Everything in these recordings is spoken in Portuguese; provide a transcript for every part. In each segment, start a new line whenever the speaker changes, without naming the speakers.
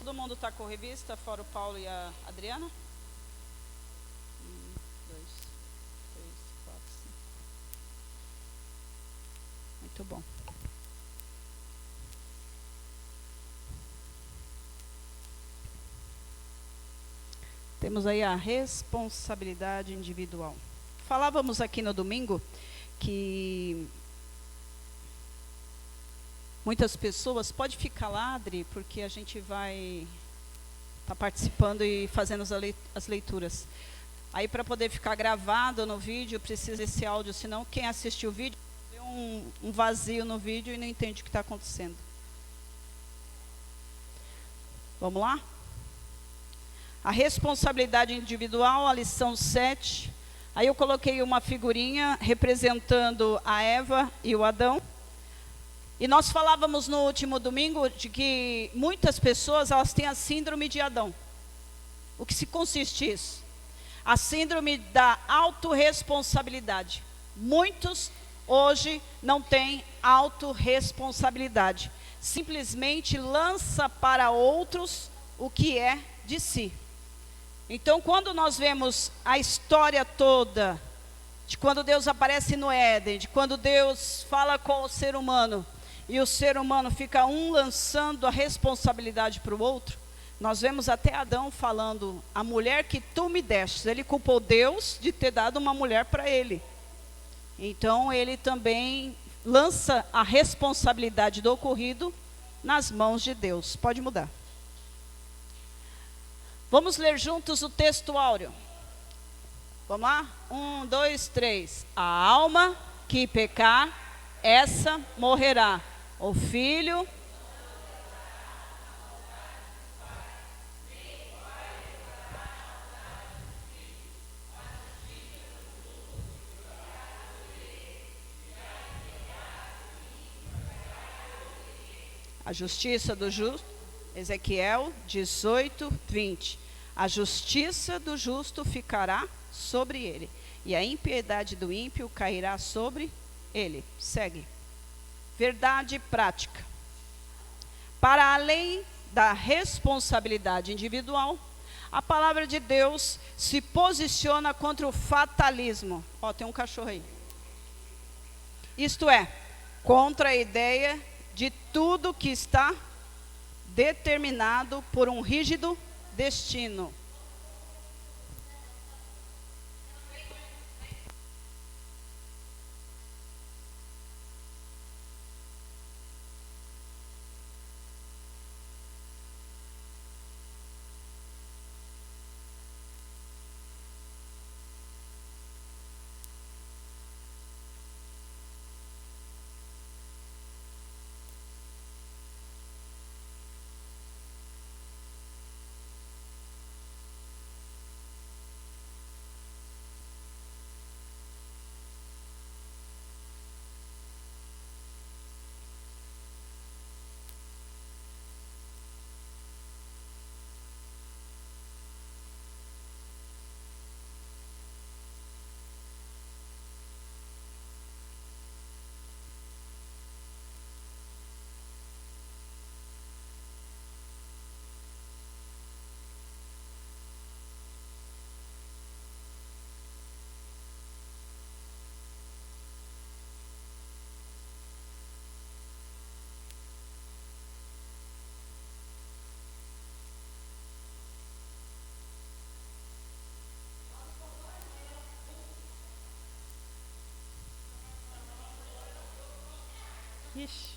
Todo mundo está com revista, fora o Paulo e a Adriana? 1, 2, 3, 4, 5. Muito bom. Temos aí a responsabilidade individual. Falávamos aqui no domingo que muitas pessoas, pode ficar lá, Adri, porque a gente vai estar participando e fazendo as leituras. Aí para poder ficar gravado no vídeo, precisa desse áudio, senão quem assistiu o vídeo vê um vazio no vídeo e não entende o que está acontecendo. Vamos lá? A responsabilidade individual, a lição 7. Aí eu coloquei uma figurinha representando a Eva e o Adão. E nós falávamos no último domingo de que muitas pessoas elas têm a síndrome de Adão. O que se consiste isso? A síndrome da autorresponsabilidade. Muitos hoje não têm autorresponsabilidade. Simplesmente lança para outros o que é de si. Então, quando nós vemos a história toda, de quando Deus aparece no Éden, de quando Deus fala com o ser humano, e o ser humano fica lançando a responsabilidade para o outro, nós vemos até Adão falando, a mulher que tu me deste, ele culpou Deus de ter dado uma mulher para ele. Então, ele também lança a responsabilidade do ocorrido nas mãos de Deus. Pode mudar. Vamos ler juntos o texto áureo. Vamos lá? 1, 2, 3. A alma que pecar, essa morrerá. O filho... A justiça do justo, Ezequiel 18, 20. A justiça do justo ficará sobre ele, e a impiedade do ímpio cairá sobre ele. Segue. Verdade prática. Para além da responsabilidade individual, a palavra de Deus se posiciona contra o fatalismo. Ó, tem um cachorro aí. Isto é, contra a ideia de tudo que está determinado por um rígido destino. Ixi.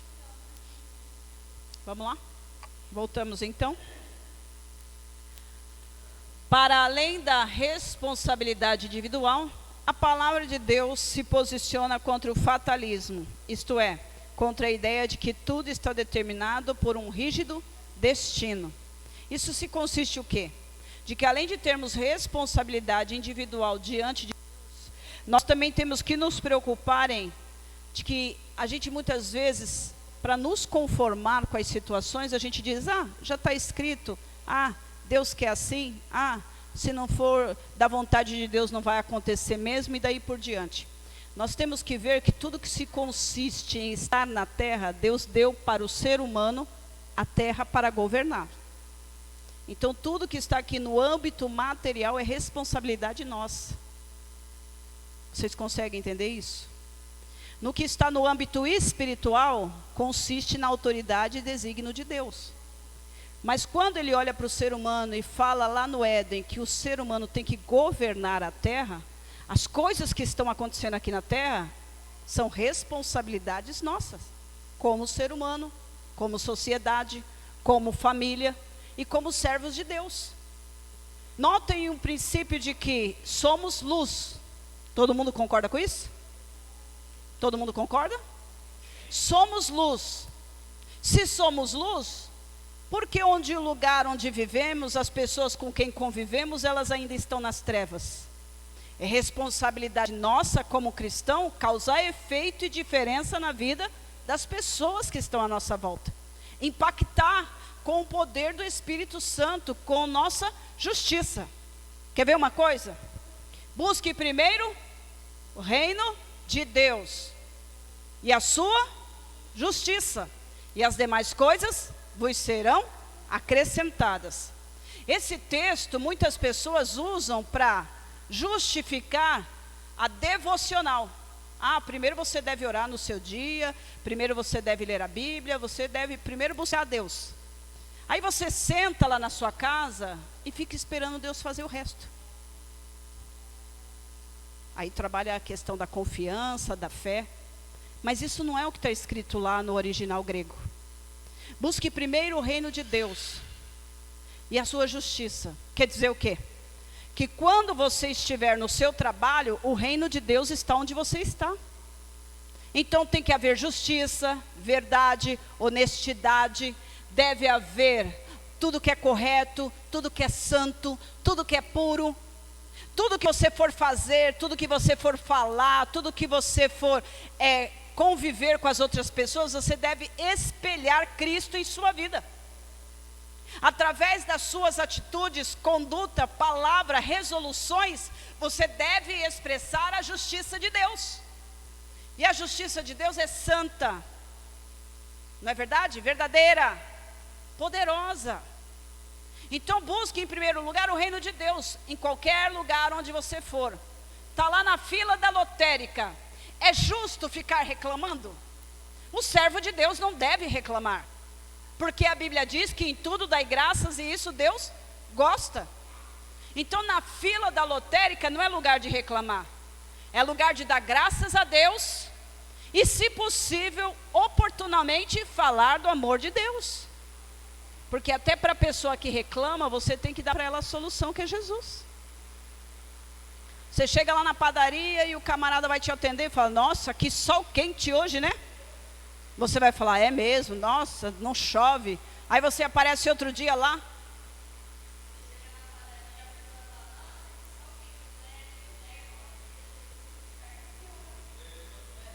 Vamos lá? Voltamos então. Para além da responsabilidade individual, a palavra de Deus se posiciona contra o fatalismo, isto é, contra a ideia de que tudo está determinado por um rígido destino. Isso se consiste o quê? De que além de termos responsabilidade individual diante de Deus, nós também temos que nos preocuparem de que a gente muitas vezes, para nos conformar com as situações, a gente diz, já está escrito, Deus quer assim, se não for da vontade de Deus não vai acontecer mesmo, e daí por diante. Nós temos que ver que tudo que se consiste em estar na terra, Deus deu para o ser humano a terra para governar. Então, tudo que está aqui no âmbito material é responsabilidade nossa. Vocês conseguem entender isso? No que está no âmbito espiritual, consiste na autoridade e desígnio de Deus. Mas quando ele olha para o ser humano e fala lá no Éden que o ser humano tem que governar a terra, as coisas que estão acontecendo aqui na terra são responsabilidades nossas, como ser humano, como sociedade, como família e como servos de Deus. Notem um princípio de que somos luz. Todo mundo concorda com isso? Todo mundo concorda? Somos luz. Se somos luz, por que o lugar onde vivemos, as pessoas com quem convivemos, elas ainda estão nas trevas? É responsabilidade nossa como cristão causar efeito e diferença na vida das pessoas que estão à nossa volta. Impactar com o poder do Espírito Santo, com nossa justiça. Quer ver uma coisa? Busque primeiro o reino de Deus e a sua justiça, e as demais coisas vos serão acrescentadas. Esse texto muitas pessoas usam para justificar a devocional. Primeiro você deve orar no seu dia, primeiro você deve ler a Bíblia, você deve primeiro buscar a Deus. Aí você senta lá na sua casa e fica esperando Deus fazer o resto. Aí trabalha a questão da confiança, da fé. Mas isso não é o que está escrito lá no original grego. Busque primeiro o reino de Deus e a sua justiça. Quer dizer o quê? Que quando você estiver no seu trabalho, o reino de Deus está onde você está. Então tem que haver justiça, verdade, honestidade. Deve haver tudo que é correto, tudo que é santo, tudo que é puro. Tudo que você for fazer, tudo que você for falar, tudo que você for conviver com as outras pessoas, você deve espelhar Cristo em sua vida. Através das suas atitudes, conduta, palavra, resoluções, você deve expressar a justiça de Deus. E a justiça de Deus é santa, não é verdade? Verdadeira, poderosa. Então busque em primeiro lugar o reino de Deus, em qualquer lugar onde você for. Está lá na fila da lotérica, é justo ficar reclamando? O servo de Deus não deve reclamar, porque a Bíblia diz que em tudo dai graças e isso Deus gosta. Então na fila da lotérica não é lugar de reclamar, é lugar de dar graças a Deus e, se possível, oportunamente falar do amor de Deus. Porque até para a pessoa que reclama, você tem que dar para ela a solução, que é Jesus. Você chega lá na padaria e o camarada vai te atender e fala: nossa, que sol quente hoje, né? Você vai falar: é mesmo, nossa, não chove. Aí você aparece outro dia lá.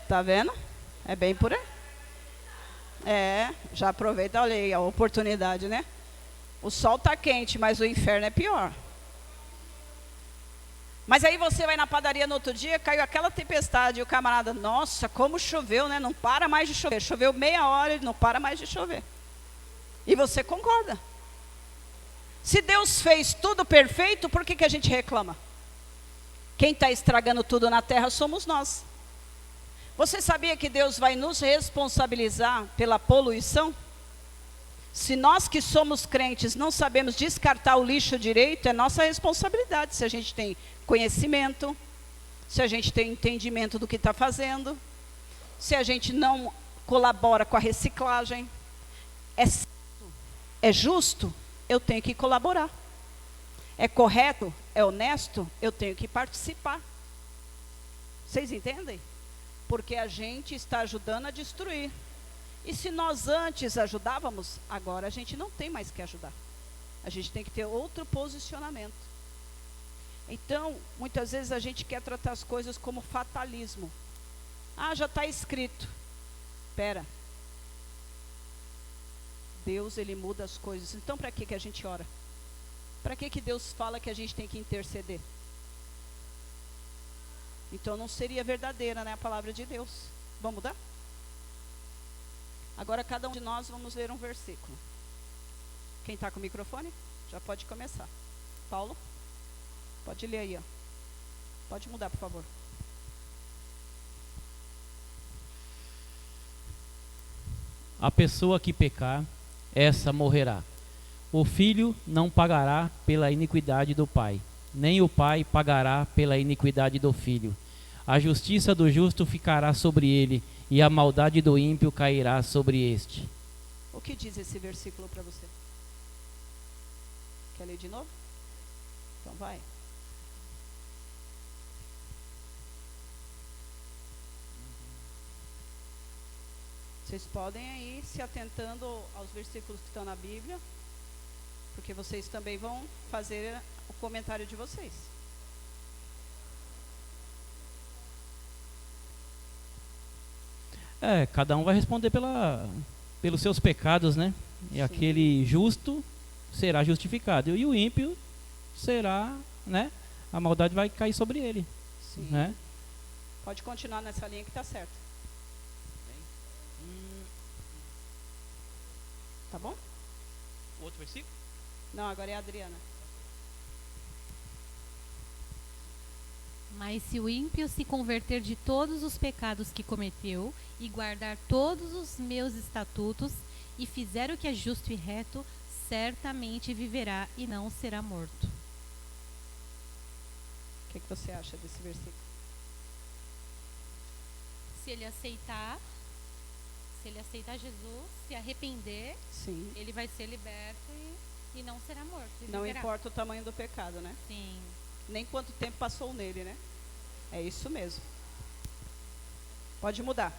Tá vendo? É bem por aí. Já aproveita, olha aí a oportunidade, né? O sol está quente, mas o inferno é pior. Mas aí você vai na padaria no outro dia, caiu aquela tempestade, e o camarada: nossa, como choveu, né? Não para mais de chover. Choveu meia hora e não para mais de chover. E você concorda. Se Deus fez tudo perfeito, por que a gente reclama? Quem está estragando tudo na terra somos nós. Você sabia que Deus vai nos responsabilizar pela poluição? Se nós que somos crentes não sabemos descartar o lixo direito, é nossa responsabilidade. Se a gente tem conhecimento, se a gente tem entendimento do que está fazendo, se a gente não colabora com a reciclagem, é certo, é justo, eu tenho que colaborar. É correto, é honesto, eu tenho que participar. Vocês entendem? Porque a gente está ajudando a destruir. E se nós antes ajudávamos, agora a gente não tem mais que ajudar. A gente tem que ter outro posicionamento. Então, muitas vezes a gente quer tratar as coisas como fatalismo. Já está escrito. Espera. Deus, Ele muda as coisas. Então, para que a gente ora? Para que Deus fala que a gente tem que interceder? Então não seria verdadeira, né, a palavra de Deus. Vamos mudar? Agora cada um de nós vamos ler um versículo. Quem está com o microfone? Já pode começar. Paulo, pode ler aí, ó. Pode mudar, por favor.
A pessoa que pecar, essa morrerá. O filho não pagará pela iniquidade do pai, nem o pai pagará pela iniquidade do filho. A justiça do justo ficará sobre ele, e a maldade do ímpio cairá sobre este.
O que diz esse versículo para você? Quer ler de novo? Então vai. Vocês podem aí se atentando aos versículos que estão na Bíblia, porque vocês também vão fazer o comentário de vocês.
Cada um vai responder pelos seus pecados, né? E
Sim.
aquele justo será justificado, e o ímpio será, né? A maldade vai cair sobre ele.
Sim.
Né?
Pode continuar nessa linha que está certo. Tá bom?
Outro versículo?
Não, agora é a Adriana.
Mas se o ímpio se converter de todos os pecados que cometeu e guardar todos os meus estatutos e fizer o que é justo e reto, certamente viverá e não será morto.
O que você acha desse versículo?
Se ele aceitar Jesus, se arrepender,
Sim.
ele vai ser liberto e não será morto.
Não
viverá.
importa o tamanho do pecado, né?
Sim.
Nem quanto tempo passou nele, né? É isso mesmo. Pode mudar.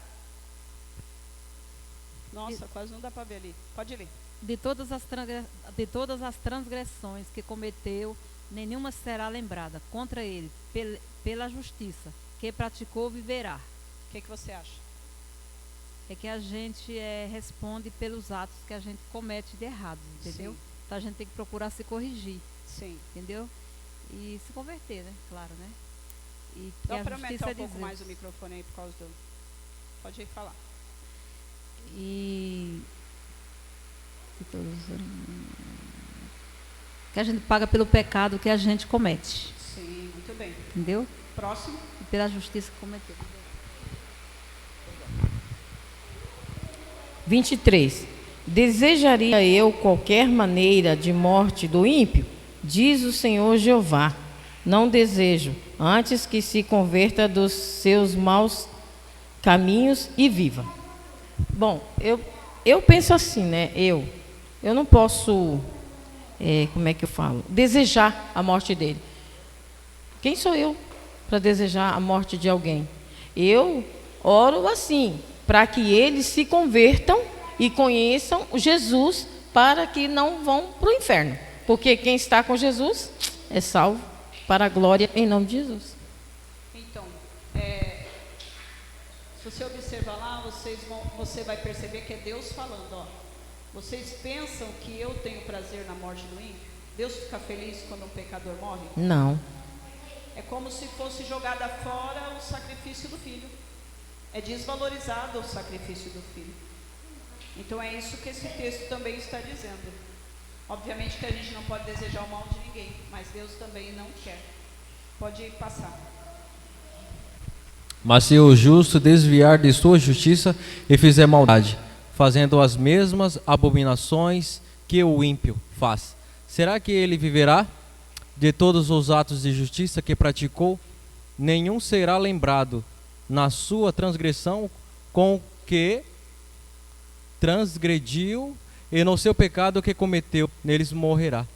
Nossa, quase não dá para ver ali. Pode ler.
De todas as transgressões que cometeu, nenhuma será lembrada contra ele. Pela justiça que praticou, viverá.
O que você acha?
É que a gente responde pelos atos que a gente comete de errados, entendeu?
Sim.
Então a gente tem que procurar se corrigir,
Sim.
entendeu? E se converter, né? Claro, né? E
Dá
a
para aumentar
justiça
um
é
pouco
dizer.
mais o microfone aí por causa do... Pode ir falar.
E que a gente paga pelo pecado que a gente comete,
Sim, muito bem.
entendeu?
Próximo.
E pela justiça que cometeu.
23. Desejaria eu qualquer maneira de morte do ímpio? Diz o Senhor Jeová. Não desejo, antes que se converta dos seus maus caminhos e viva. Bom, eu penso assim, né? Eu não posso, como é que eu falo? Desejar a morte dele. Quem sou eu para desejar a morte de alguém? Eu oro assim, para que eles se convertam e conheçam Jesus, para que não vão para o inferno. Porque quem está com Jesus é salvo para a glória em nome de Jesus.
Então, se você observar lá, você vai perceber que é Deus falando, ó. Vocês pensam que eu tenho prazer na morte do ímpio? Deus fica feliz quando um pecador morre?
Não.
É como se fosse jogada fora o sacrifício do filho. É desvalorizado o sacrifício do filho. Então é isso que esse texto também está dizendo. Obviamente que a gente não pode desejar o mal de ninguém, mas Deus também não quer. Pode passar.
Mas se o justo desviar de sua justiça e fizer maldade, fazendo as mesmas abominações que o ímpio faz, será que ele viverá? De todos os atos de justiça que praticou, nenhum será lembrado. Na sua transgressão com que transgrediu, e no seu pecado que cometeu, neles morrerá.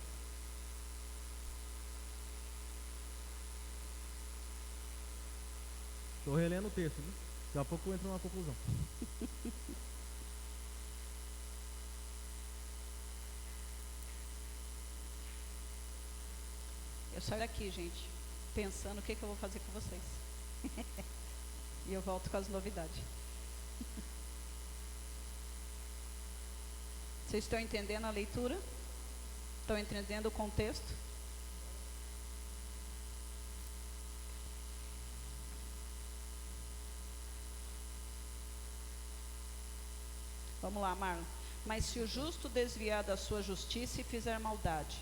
Estou relendo o texto, né? Daqui a pouco eu entro numa conclusão.
Eu saio daqui, gente, pensando o que eu vou fazer com vocês. E eu volto com as novidades. Vocês estão entendendo a leitura? Estão entendendo o contexto? Vamos lá, Marlon. Mas se o justo desviar da sua justiça e fizer maldade,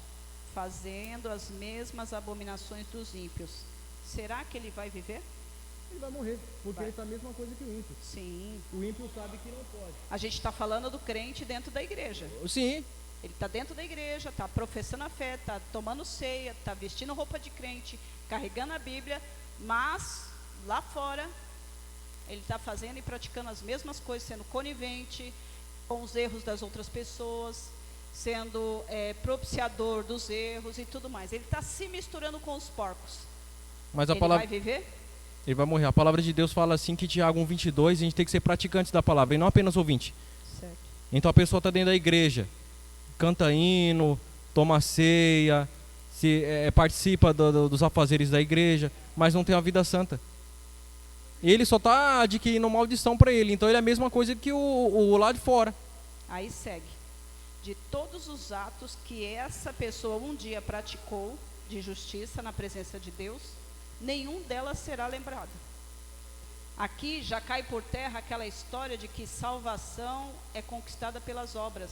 fazendo as mesmas abominações dos ímpios. Será que ele vai viver?
Ele vai morrer, porque
Vai.
ele está a mesma coisa que o ímpio.
Sim.
O ímpio sabe que não pode.
A gente está falando do crente dentro da igreja.
Sim,
Ele está dentro da igreja, está professando a fé, está tomando ceia, está vestindo roupa de crente, carregando a Bíblia, mas lá fora ele está fazendo e praticando as mesmas coisas, sendo conivente com os erros das outras pessoas, sendo propiciador dos erros e tudo mais. Ele está se misturando com os porcos.
mas a
Ele
palavra,
vai viver?
ele vai morrer. A palavra de Deus fala assim que Tiago 1:22, a gente tem que ser praticante da palavra e não apenas ouvinte.
Certo.
Então a pessoa está dentro da igreja, canta hino, toma ceia, participa dos afazeres da igreja, mas não tem uma vida santa. Ele só está adquirindo maldição para ele. Então ele é a mesma coisa que o lá de fora.
Aí segue. De todos os atos que essa pessoa um dia praticou de justiça na presença de Deus, nenhum delas será lembrado. Aqui já cai por terra aquela história de que salvação é conquistada pelas obras.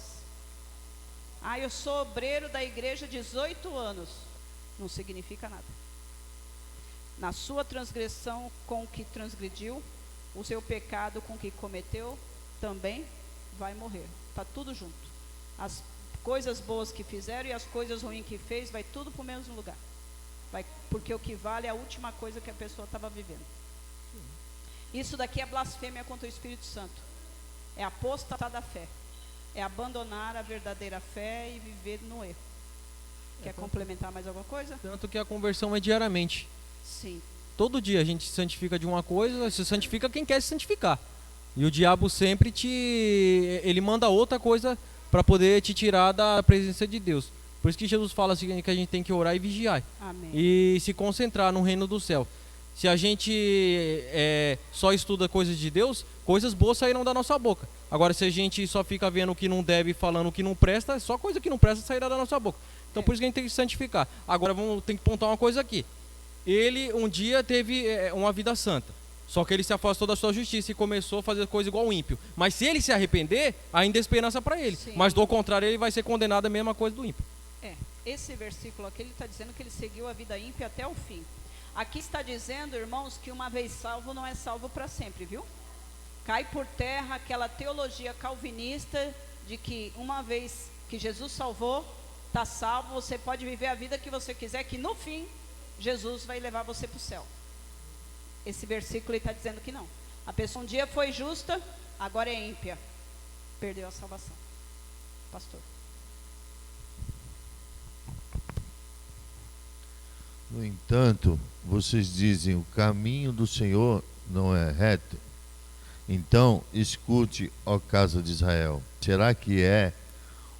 Ah, eu sou obreiro da igreja há 18 anos. Não significa nada. Na sua transgressão com que transgrediu, o seu pecado com que cometeu, também vai morrer. Está tudo junto. As coisas boas que fizeram e as coisas ruins que fez, vai tudo para o mesmo lugar. Porque o que vale é a última coisa que a pessoa estava vivendo. Isso daqui é blasfêmia contra o Espírito Santo. É apostatar da fé. É abandonar a verdadeira fé e viver no erro. Quer complementar mais alguma coisa?
Tanto que a conversão é diariamente.
Sim.
Todo dia a gente se santifica de uma coisa, se santifica quem quer se santificar. E o diabo sempre ele manda outra coisa para poder te tirar da presença de Deus. Por isso que Jesus fala assim, que a gente tem que orar e vigiar.
Amém.
E se concentrar no reino do céu. Se a gente só estuda coisas de Deus, coisas boas sairão da nossa boca. Agora, se a gente só fica vendo o que não deve e falando o que não presta, só coisa que não presta sairá da nossa boca. Então, por isso que a gente tem que se santificar. Agora, tem que pontuar uma coisa aqui. Ele um dia teve uma vida santa. Só que ele se afastou da sua justiça e começou a fazer coisa igual o ímpio. Mas se ele se arrepender, ainda é esperança para ele.
Sim.
Mas do contrário, ele vai ser condenado a mesma coisa do ímpio.
Esse versículo aqui, ele está dizendo que ele seguiu a vida ímpia até o fim. Aqui está dizendo, irmãos, que uma vez salvo não é salvo para sempre, viu? Cai por terra aquela teologia calvinista de que uma vez que Jesus salvou, está salvo, você pode viver a vida que você quiser, que no fim, Jesus vai levar você para o céu. Esse versículo está dizendo que não. A pessoa um dia foi justa, agora é ímpia. Perdeu a salvação. Pastor.
No entanto, vocês dizem, o caminho do Senhor não é reto. Então, escute, ó casa de Israel. Será que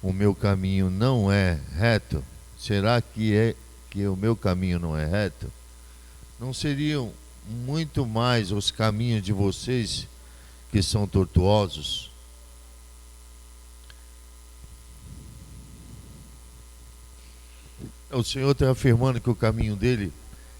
o meu caminho não é reto? Será que o meu caminho não é reto? Não seriam muito mais os caminhos de vocês que são tortuosos? O Senhor está afirmando que o caminho dele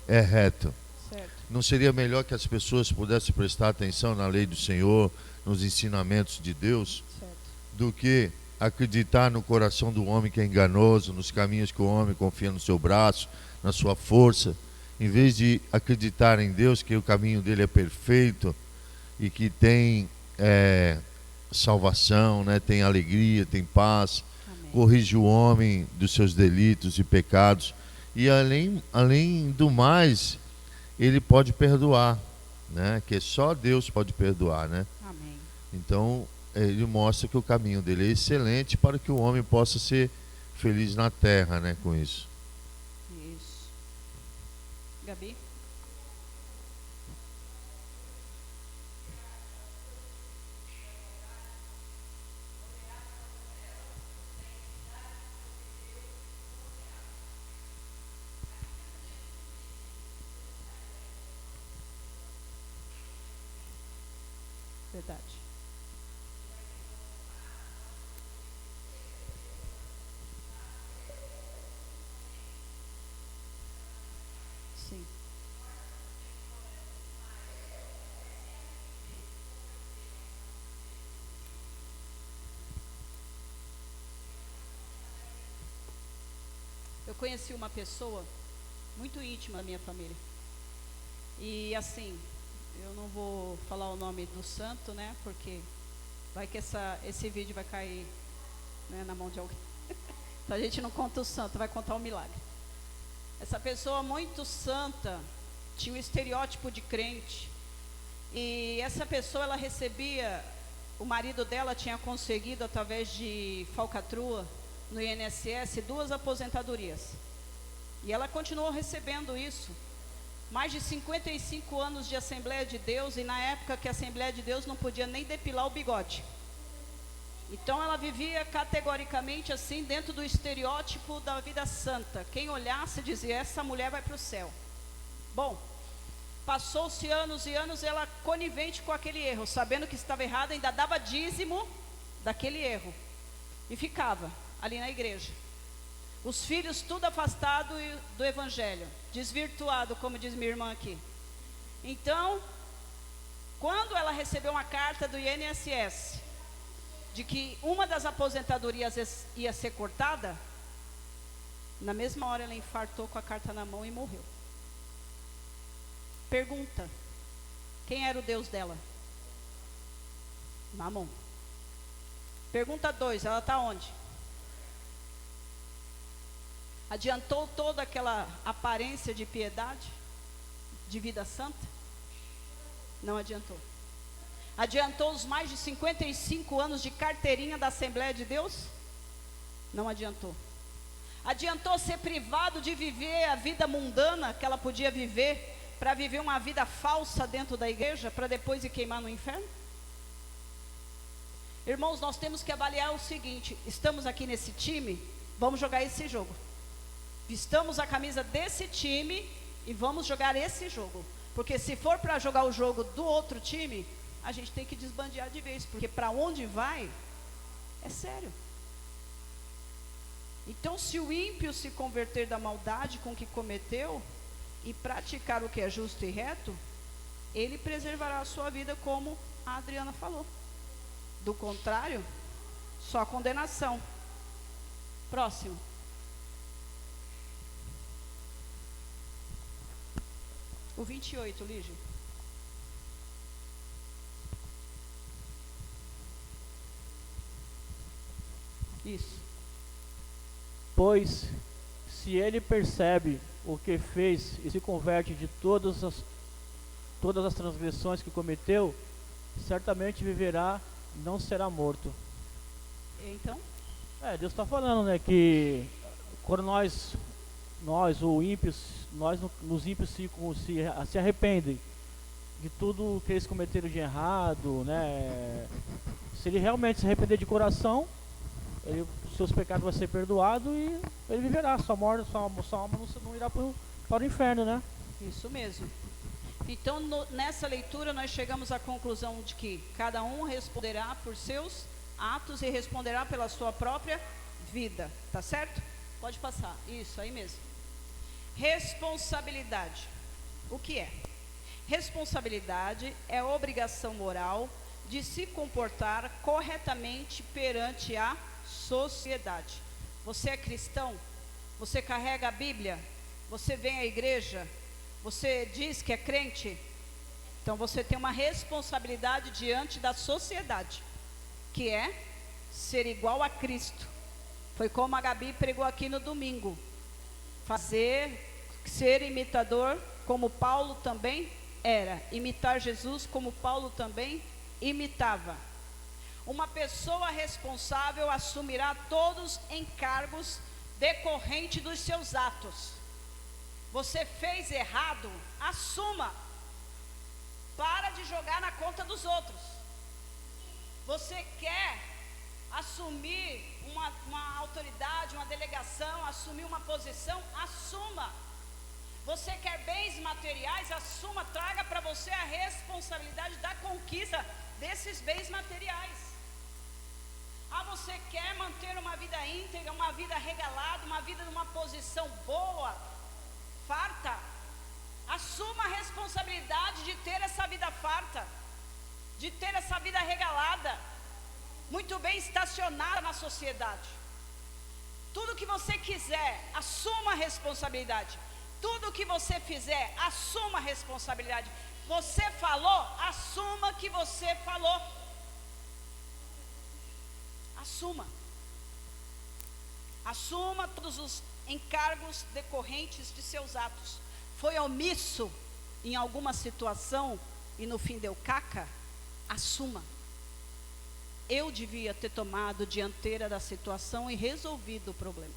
é reto.
Certo.
Não seria melhor que as pessoas pudessem prestar atenção na lei do Senhor, nos ensinamentos de Deus,
Certo.
do que acreditar no coração do homem que é enganoso, nos caminhos que o homem confia no seu braço, na sua força, em vez de acreditar em Deus, que o caminho dele é perfeito e que tem salvação, né? Tem alegria, tem paz,
Amém.
corrige o homem dos seus delitos e pecados, e além do mais, ele pode perdoar, né? Que só Deus pode perdoar, né?
Amém.
Então ele mostra que o caminho dele é excelente para que o homem possa ser feliz na terra, né? Com isso.
Isso. Gabi? Verdade. Sim. Eu conheci uma pessoa muito íntima da minha família. E assim, eu não vou falar o nome do santo, né? Porque vai que esse vídeo vai cair, né, na mão de alguém. Então a gente não conta o santo, vai contar o milagre. Essa pessoa muito santa tinha um estereótipo de crente. E essa pessoa, ela recebia, o marido dela tinha conseguido, através de falcatrua, no INSS, 2 aposentadorias. E ela continuou recebendo isso. Mais de 55 anos de Assembleia de Deus, e na época que a Assembleia de Deus não podia nem depilar o bigode. Então ela vivia categoricamente assim, dentro do estereótipo da vida santa. Quem olhasse dizia, essa mulher vai para o céu. Bom, passou-se anos e anos, ela conivente com aquele erro, sabendo que estava errada, ainda dava dízimo daquele erro. E ficava ali na igreja. Os filhos tudo afastado do evangelho, desvirtuado, como diz minha irmã aqui. Então, quando ela recebeu uma carta do INSS, de que uma das aposentadorias ia ser cortada, na mesma hora ela infartou com a carta na mão e morreu. Pergunta, quem era o Deus dela? Mamon. Pergunta 2, ela está onde? Adiantou toda aquela aparência de piedade, de vida santa? Não adiantou. Adiantou os mais de 55 anos de carteirinha da Assembleia de Deus? Não adiantou. Adiantou ser privado de viver a vida mundana que ela podia viver, para viver uma vida falsa dentro da igreja, para depois ir queimar no inferno? Irmãos, nós temos que avaliar o seguinte: estamos aqui nesse time, vamos jogar esse jogo. Vistamos a camisa desse time e vamos jogar esse jogo. Porque se for para jogar o jogo do outro time, a gente tem que desbandear de vez. Porque para onde vai, é sério. Então, se o ímpio se converter da maldade com que cometeu e praticar o que é justo e reto, ele preservará a sua vida, como a Adriana falou. Do contrário, só condenação. Próximo. O 28, Lígia. Isso.
Pois, se ele percebe o que fez e se converte de todas as transgressões que cometeu, certamente viverá e não será morto.
Então?
Deus está falando, né, que quando nós os ímpios, nos ímpios se arrependem de tudo que eles cometeram de errado, né? Se ele realmente se arrepender de coração, seus pecados vão ser perdoados e ele viverá. Sua alma não irá para o inferno, né?
Isso mesmo. Então, nessa leitura, nós chegamos à conclusão de que cada um responderá por seus atos e responderá pela sua própria vida. Tá certo? Pode passar. Isso, aí mesmo. Responsabilidade. O que é? Responsabilidade é a obrigação moral de se comportar corretamente perante a sociedade. Você é cristão? Você carrega a Bíblia? Você vem à igreja? Você diz que é crente? Então você tem uma responsabilidade diante da sociedade, que é ser igual a Cristo. Foi como a Gabi pregou aqui no domingo. Ser imitador, como Paulo também era. Imitar Jesus, como Paulo também imitava. Uma pessoa responsável assumirá todos os encargos decorrentes dos seus atos. Você fez errado, assuma. Para de jogar na conta dos outros. Você quer assumir uma autoridade, uma delegação, assumir uma posição, assuma. Você quer bens materiais, assuma, traga para você a responsabilidade da conquista desses bens materiais. Você quer manter uma vida íntegra, uma vida regalada, uma vida numa posição boa, farta? Assuma a responsabilidade de ter essa vida farta, de ter essa vida regalada, muito bem estacionada na sociedade. Tudo que você quiser, assuma a responsabilidade. Tudo que você fizer, assuma a responsabilidade. Você falou, assuma que você falou. Assuma. Assuma todos os encargos decorrentes de seus atos. Foi omisso em alguma situação e no fim deu caca? Assuma. Eu devia ter tomado dianteira da situação e resolvido o problema.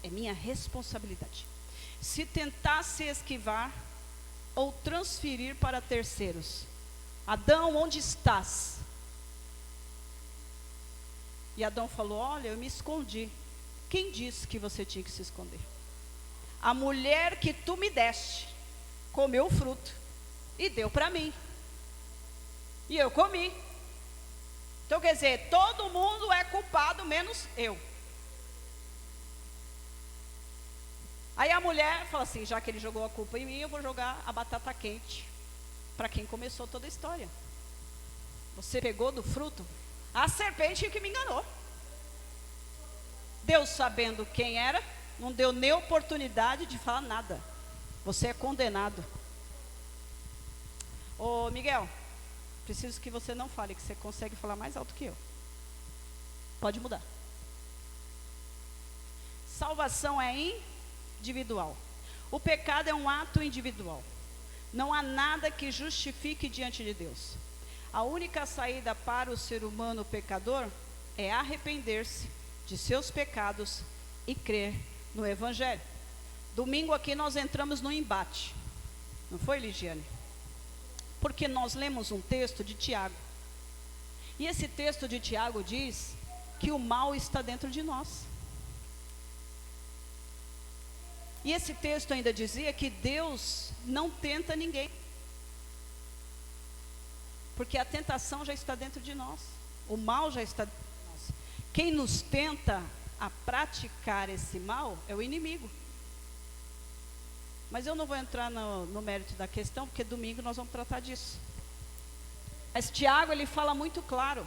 É minha responsabilidade. Se tentasse esquivar ou transferir para terceiros, Adão, onde estás? E Adão falou: olha, eu me escondi. Quem disse que você tinha que se esconder? A mulher que tu me deste comeu o fruto e deu para mim. E eu comi. Então quer dizer, todo mundo é culpado menos eu. Aí a mulher fala assim: já que ele jogou a culpa em mim, eu vou jogar a batata quente para quem começou toda a história. Você pegou do fruto? A serpente que me enganou. Deus, sabendo quem era, não deu nem oportunidade de falar nada. Você é condenado. Ô Miguel, preciso que você não fale, que você consegue falar mais alto que eu. Pode mudar. Salvação é individual. O pecado é um ato individual. Não há nada que justifique diante de Deus. A única saída para o ser humano pecador é arrepender-se de seus pecados e crer no Evangelho. Domingo aqui nós entramos no embate. Não foi, Ligiane? Porque nós lemos um texto de Tiago. E esse texto de Tiago diz que o mal está dentro de nós. E esse texto ainda dizia que Deus não tenta ninguém. Porque a tentação já está dentro de nós. O mal já está dentro de nós. Quem nos tenta a praticar esse mal é o inimigo. Mas eu não vou entrar no mérito da questão, porque domingo nós vamos tratar disso. Mas Tiago, ele fala muito claro.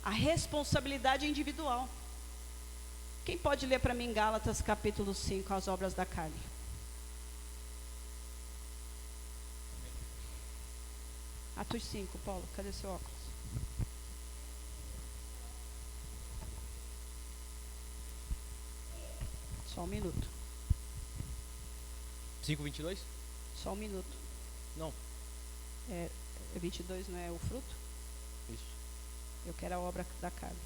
A responsabilidade individual. Quem pode ler para mim Gálatas capítulo 5, as obras da carne? Atos 5, Paulo, cadê seu óculos? Só um minuto.
5:22?
Só um minuto.
Não.
22 não é o fruto?
Isso.
Eu quero a obra da carne.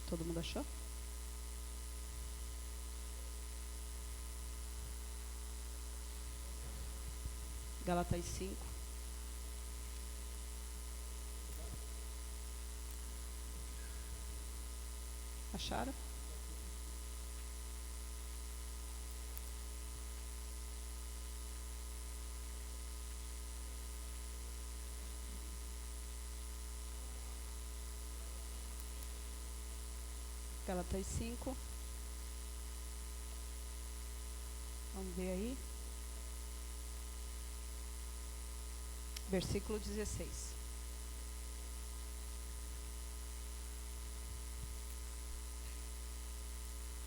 Todo mundo achou? Gálatas 5. Acharam? Gálatas 5. Vamos ver aí. Versículo 16.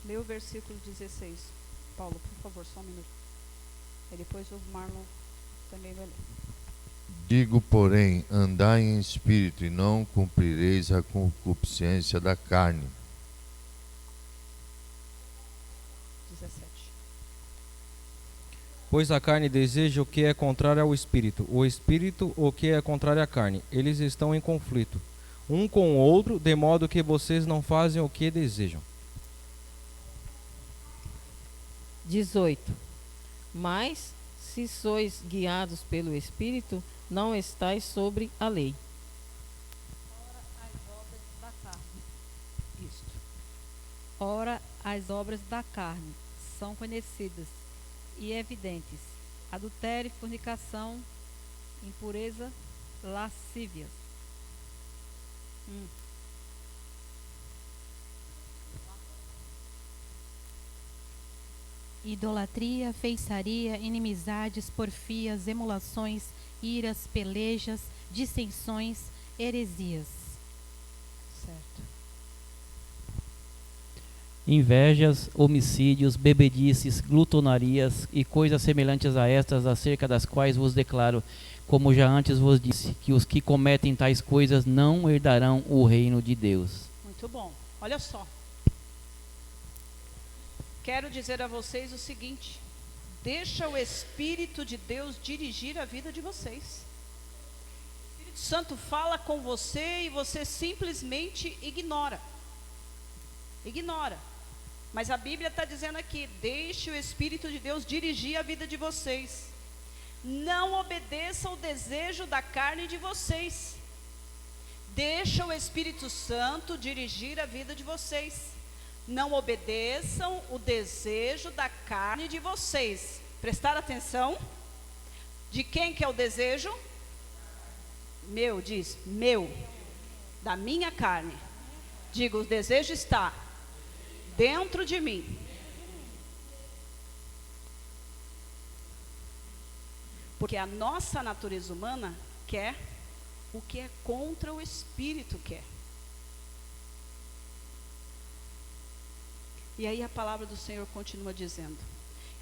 Lê o versículo 16. Paulo, por favor, só um minuto. E depois o Marlon também vai ler.
Digo, porém, andai em espírito e não cumprireis a concupiscência da carne.
17.
Pois a carne deseja o que é contrário ao espírito, o espírito o que é contrário à carne. Eles estão em conflito, um com o outro, de modo que vocês não fazem o que desejam.
18. Mas, se sois guiados pelo Espírito, não estáis sobre a lei.
Ora, as obras da carne são conhecidas e evidentes: adultério, fornicação, impureza, lascívias.
Idolatria, feitiçaria, inimizades, porfias, emulações, iras, pelejas, dissensões, heresias.
Certo.
Invejas, homicídios, bebedices, glutonarias e coisas semelhantes a estas, acerca das quais vos declaro, como já antes vos disse, que os que cometem tais coisas não herdarão o reino de Deus.
Muito bom. Olha só. Quero dizer a vocês o seguinte: deixa o Espírito de Deus dirigir a vida de vocês. O Espírito Santo fala com você e você simplesmente ignora. Ignora. Mas a Bíblia está dizendo aqui: deixe o Espírito de Deus dirigir a vida de vocês. Não obedeça ao desejo da carne de vocês. Deixa o Espírito Santo dirigir a vida de vocês. Não obedeçam o desejo da carne de vocês. Prestar atenção? De quem que é o desejo? Meu, diz, meu. Da minha carne. Diga, o desejo está dentro de mim. Porque a nossa natureza humana quer o que é contra o Espírito quer. E aí a palavra do Senhor continua dizendo: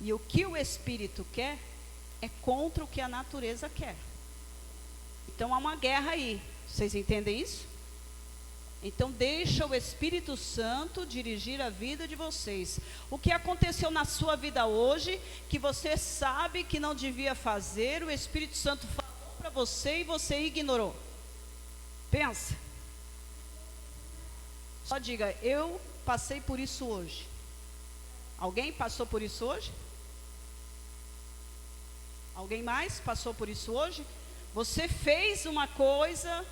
e o que o Espírito quer é contra o que a natureza quer. Então há uma guerra aí. Vocês entendem isso? Então deixa o Espírito Santo dirigir a vida de vocês. O que aconteceu na sua vida hoje, que você sabe que não devia fazer, o Espírito Santo falou para você e você ignorou. Pensa. Só diga: eu passei por isso hoje. Alguém passou por isso hoje? Alguém mais passou por isso hoje? Você fez uma coisa,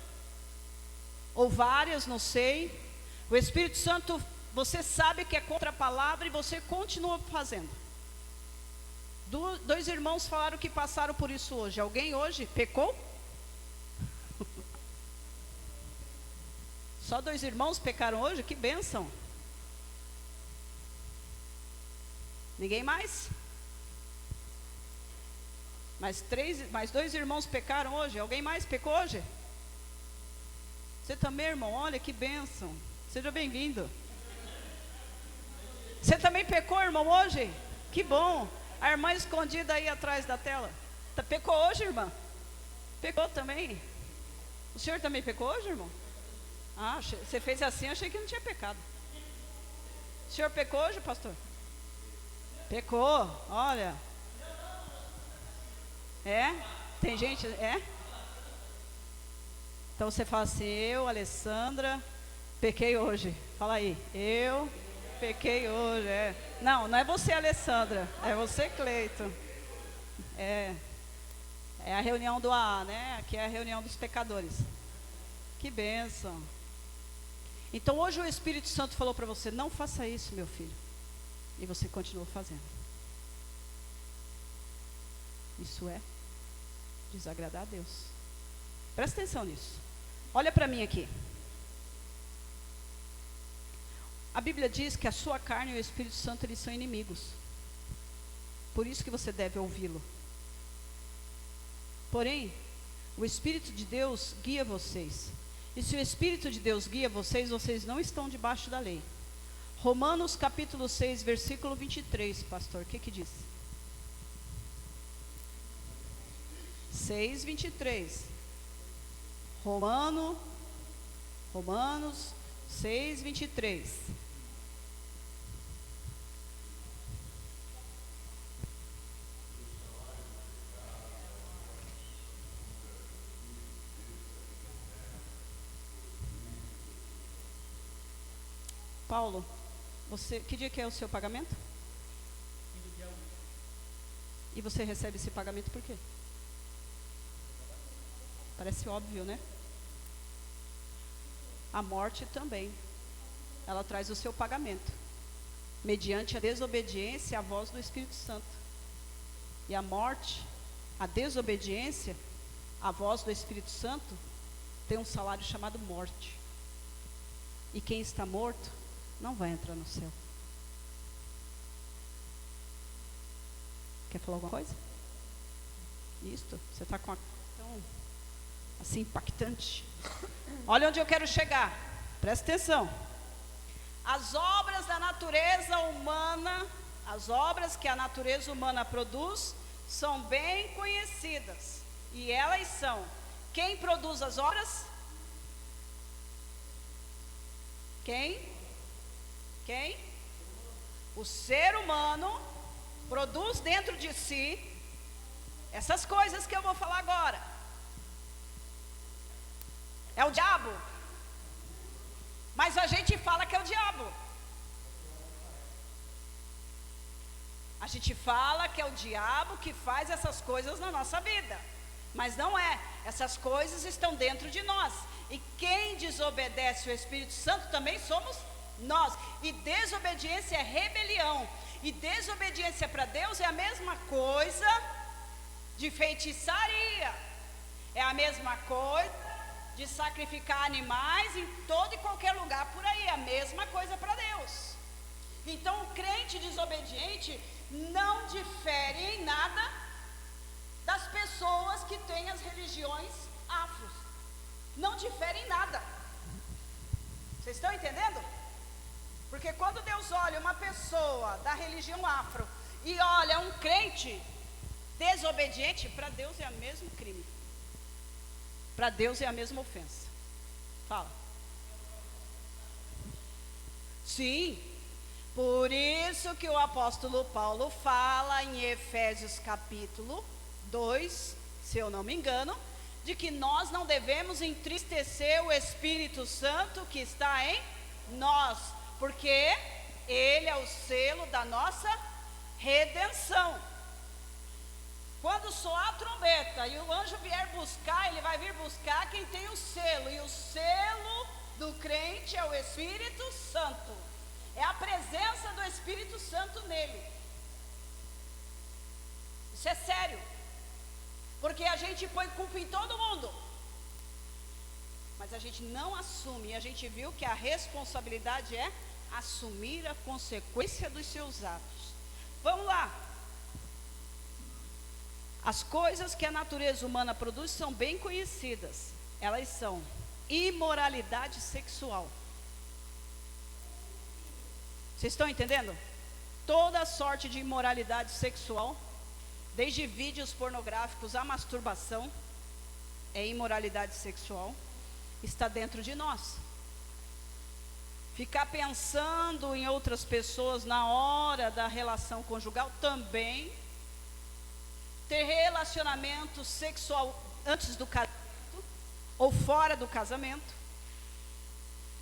ou várias, não sei. O Espírito Santo, você sabe que é contra a palavra e você continua fazendo. Dois irmãos falaram que passaram por isso hoje. Alguém hoje pecou? Só 2 irmãos pecaram hoje? Que bênção. Ninguém mais? Mais 2 irmãos pecaram hoje? Alguém mais pecou hoje? Você também, irmão? Olha que bênção. Seja bem-vindo. Você também pecou, irmão, hoje? Que bom. A irmã escondida aí atrás da tela. Pecou hoje, irmã? Pecou também? O senhor também pecou hoje, irmão? Ah, você fez assim, achei que não tinha pecado. O senhor pecou hoje, pastor? Pecou, olha. É? Tem gente, é? Então você fala assim: eu, Alessandra, pequei hoje. Fala aí: eu pequei hoje. É. Não é você, Alessandra, é você, Cleito. É a reunião do AA, né? Aqui é a reunião dos pecadores. Que bênção. Então hoje o Espírito Santo falou para você: não faça isso, meu filho. E você continuou fazendo. Isso é desagradar a Deus. Presta atenção nisso. Olha para mim aqui. A Bíblia diz que a sua carne e o Espírito Santo, eles são inimigos. Por isso que você deve ouvi-lo. Porém, o Espírito de Deus guia vocês. E se o Espírito de Deus guia vocês, vocês não estão debaixo da lei. Romanos capítulo 6, versículo 23, pastor, o que diz? 6, 23. Romanos 6, 23. Paulo, que dia que é o seu pagamento? E você recebe esse pagamento por quê? Parece óbvio, né? A morte também. Ela traz o seu pagamento. Mediante a desobediência à voz do Espírito Santo. E a morte, a desobediência à voz do Espírito Santo, tem um salário chamado morte. E quem está morto não vai entrar no céu. Quer falar alguma coisa? Isto? Você está com a... Então, assim impactante. Olha onde eu quero chegar. Presta atenção. As obras da natureza humana, as obras que a natureza humana produz, são bem conhecidas. E elas são: quem produz as obras? Quem? O ser humano produz dentro de si essas coisas que eu vou falar agora. É o diabo. Mas a gente fala que é o diabo. A gente fala que é o diabo que faz essas coisas na nossa vida. Mas não é. Essas coisas estão dentro de nós. E quem desobedece o Espírito Santo também somos nós. E desobediência é rebelião. E desobediência para Deus é a mesma coisa de feitiçaria. É a mesma coisa de sacrificar animais em todo e qualquer lugar por aí. É a mesma coisa para Deus. Então o crente desobediente não difere em nada das pessoas que têm as religiões afros. Não difere em nada. Vocês estão entendendo? Porque quando Deus olha uma pessoa da religião afro e olha um crente desobediente, para Deus é o mesmo crime. Para Deus é a mesma ofensa. Fala. Sim. Por isso que o apóstolo Paulo fala em Efésios capítulo 2, se eu não me engano, de que nós não devemos entristecer o Espírito Santo que está em nós, porque ele é o selo da nossa redenção. Quando soar a trombeta e o anjo vier buscar, ele vai vir buscar quem tem o selo. E o selo do crente é o Espírito Santo. É a presença do Espírito Santo nele. Isso é sério. Porque a gente põe culpa em todo mundo. Mas a gente não assume. E a gente viu que a responsabilidade é assumir a consequência dos seus atos. Vamos lá. As coisas que a natureza humana produz são bem conhecidas. Elas são imoralidade sexual. Vocês estão entendendo? Toda sorte de imoralidade sexual, desde vídeos pornográficos à masturbação, é imoralidade sexual, está dentro de nós. Ficar pensando em outras pessoas na hora da relação conjugal também. Ter relacionamento sexual antes do casamento ou fora do casamento,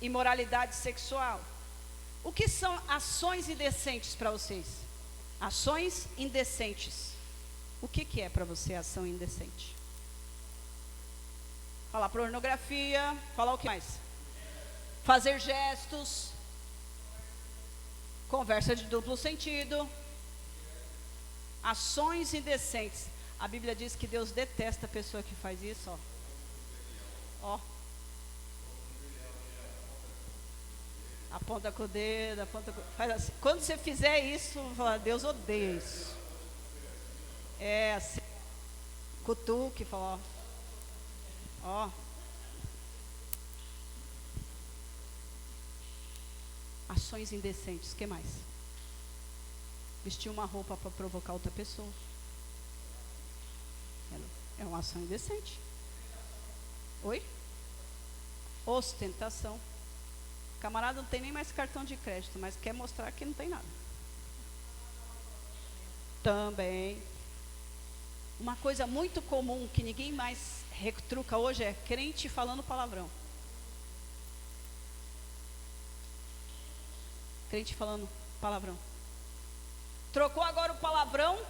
imoralidade sexual. O que são ações indecentes para vocês? Ações indecentes. O que é para você ação indecente? Falar pornografia, falar o que mais? Fazer gestos, conversa de duplo sentido. Ações indecentes. A Bíblia diz que Deus detesta a pessoa que faz isso, ó. Ó. Aponta com o dedo, faz assim. Quando você fizer isso, fala, Deus odeia isso. É assim. Cutuque, fala, ó. Ações indecentes, o que mais? Vestir uma roupa para provocar outra pessoa. É uma ação indecente. Oi? Ostentação. O camarada não tem nem mais cartão de crédito, mas quer mostrar que não tem nada. Também. Uma coisa muito comum que ninguém mais retruca hoje é crente falando palavrão. Crente falando palavrão. Trocou agora o palavrão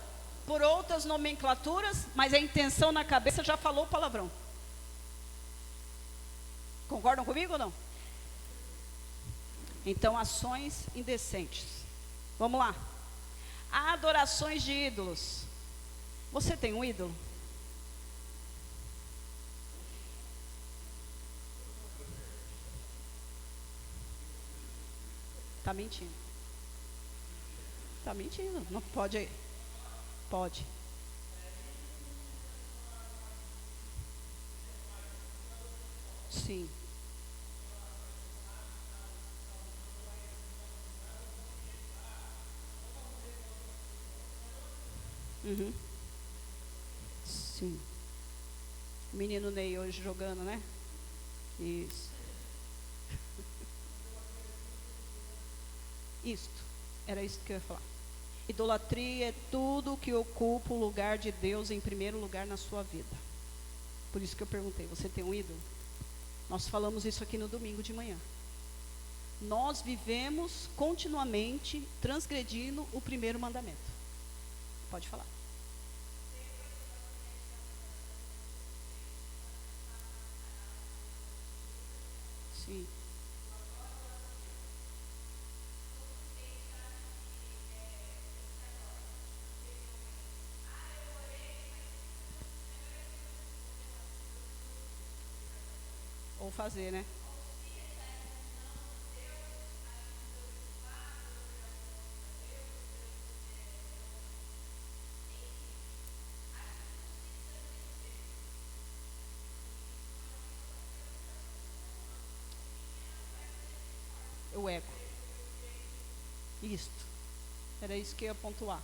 por outras nomenclaturas, mas a intenção na cabeça já falou o palavrão. Concordam comigo ou não? Então, ações indecentes. Vamos lá. Adorações de ídolos. Você tem um ídolo? Está mentindo. Está mentindo, não pode. Pode. Sim. Uhum. Sim. O menino Ney hoje jogando, né? Isso. Isto. Era isso que eu ia falar. Idolatria é tudo que ocupa o lugar de Deus em primeiro lugar na sua vida. Por isso que eu perguntei, você tem um ídolo? Nós falamos isso aqui no domingo de manhã. Nós vivemos continuamente transgredindo o primeiro mandamento. Pode falar. Sim. Ou fazer, né? O ego. Isto. Era isso que eu ia pontuar.